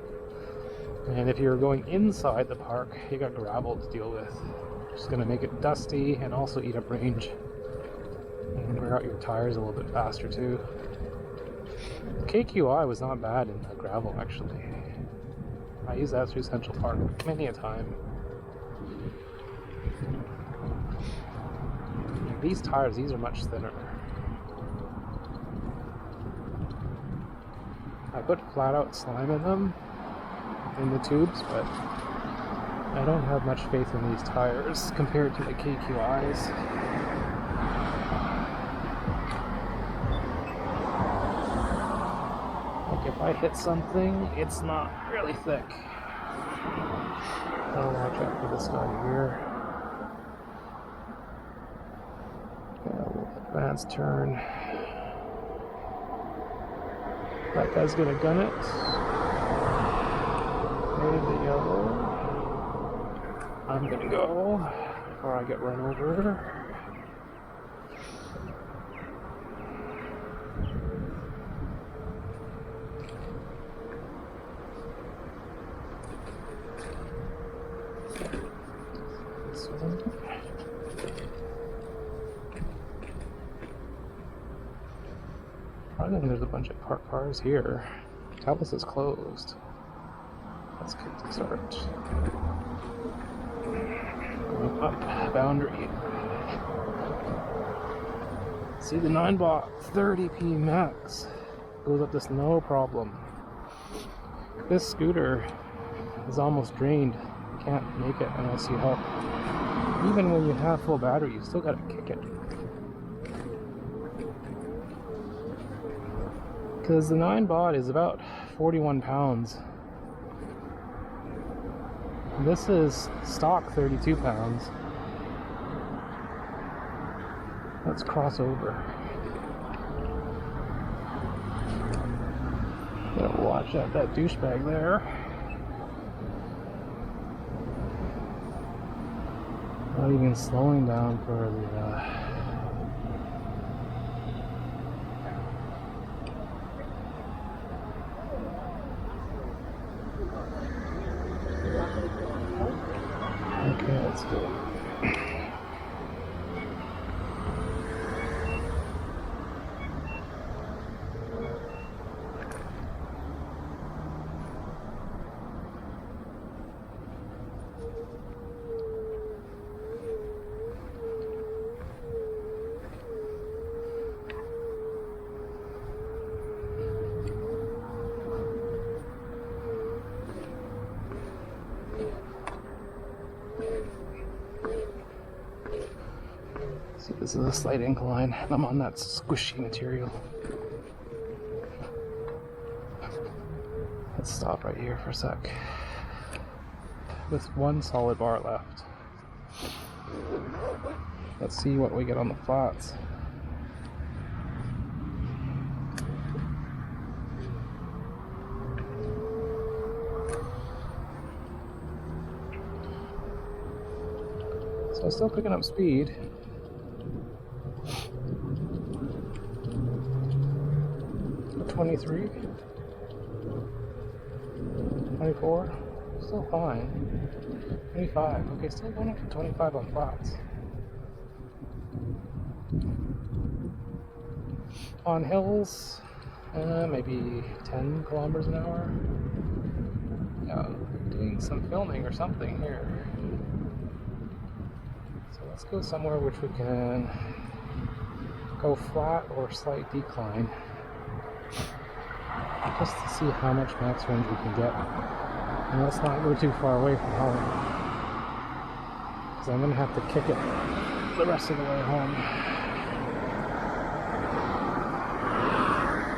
And if you're going inside the park, you got gravel to deal with. It's going to make it dusty and also eat up range. And wear out your tires a little bit faster too. KQI was not bad in the gravel actually. I used that through Central Park many a time. These tires, these are much thinner. I put flat out slime in them, in the tubes, but I don't have much faith in these tires compared to the KQIs. Like if I hit something, it's not really thick. I'll watch out for this guy here. Advanced turn. That guy's gonna gun it. There's the yellow. I'm gonna go before I get run over. This one. I think there's a bunch of parked cars here. Talis is closed. Let's get to start. Going up boundary. See the 9-bot 30p max goes up this no problem. This scooter is almost drained. You can't make it unless you help. Even when you have full battery, you still gotta kick it. Because the 9-bot is about 41 pounds. This is stock 32 pounds. Let's cross over. Gotta watch out that douchebag there. Not even slowing down for the Okay, let's go. This is a slight incline, and I'm on that squishy material. Let's stop right here for a sec. With one solid bar left. Let's see what we get on the flats. So still picking up speed. So 23, 24, still fine. 25, okay, still going up to 25 on flats. On hills, maybe 10 kilometers an hour. Yeah, doing some filming or something here. So let's go somewhere which we can go flat or slight decline, just to see how much max range we can get. And let's not go too far away from home, because I'm going to have to kick it the rest of the way home.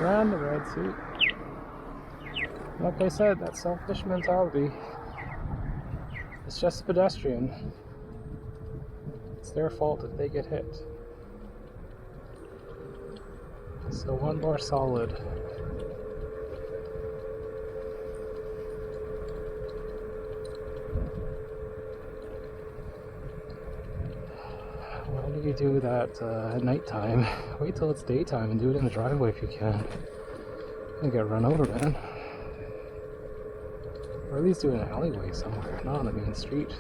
Around the red suit. Like I said, that selfish mentality. It's just a pedestrian. It's their fault if they get hit. So one more solid. Why do you do that at nighttime? Wait till it's daytime and do it in the driveway if you can. You'll get run over, man. Or at least do it in an alleyway somewhere, not on the main street.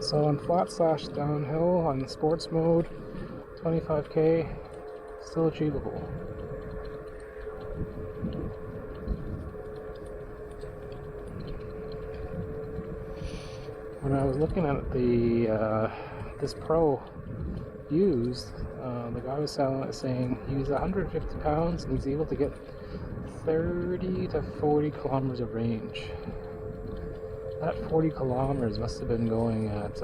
So on flat slash downhill on sports mode, 25k, still achievable. When I was looking at the this Pro used, the guy was saying he was 150 pounds and he's able to get 30 to 40 kilometers of range. That 40 kilometers must have been going at,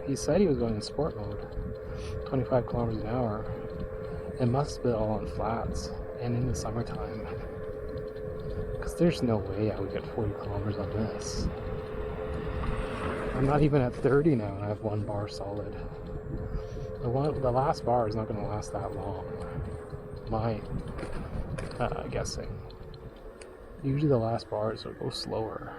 he said he was going in sport mode, 25 kilometers an hour. It must have been all on flats and in the summertime. Because there's no way I would get 40 kilometers on this. I'm not even at 30 now and I have one bar solid. The last bar is not going to last that long. My guessing. Usually the last bars will go slower.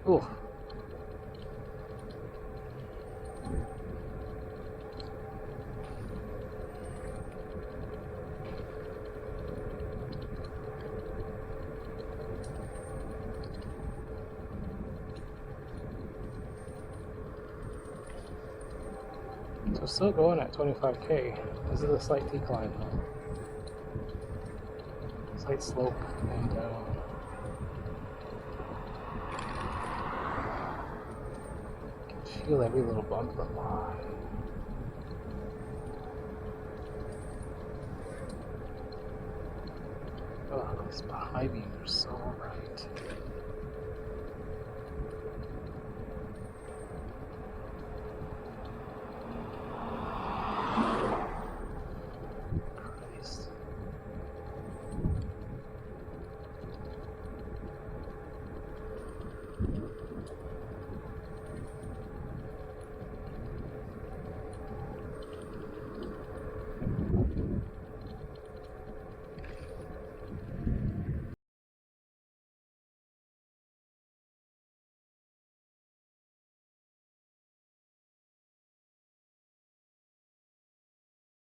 Oh. So still going at 25k. This is a slight decline though. Slight slope and down. Feel every little bump of the line. Oh, these high beams are so bright. Christ.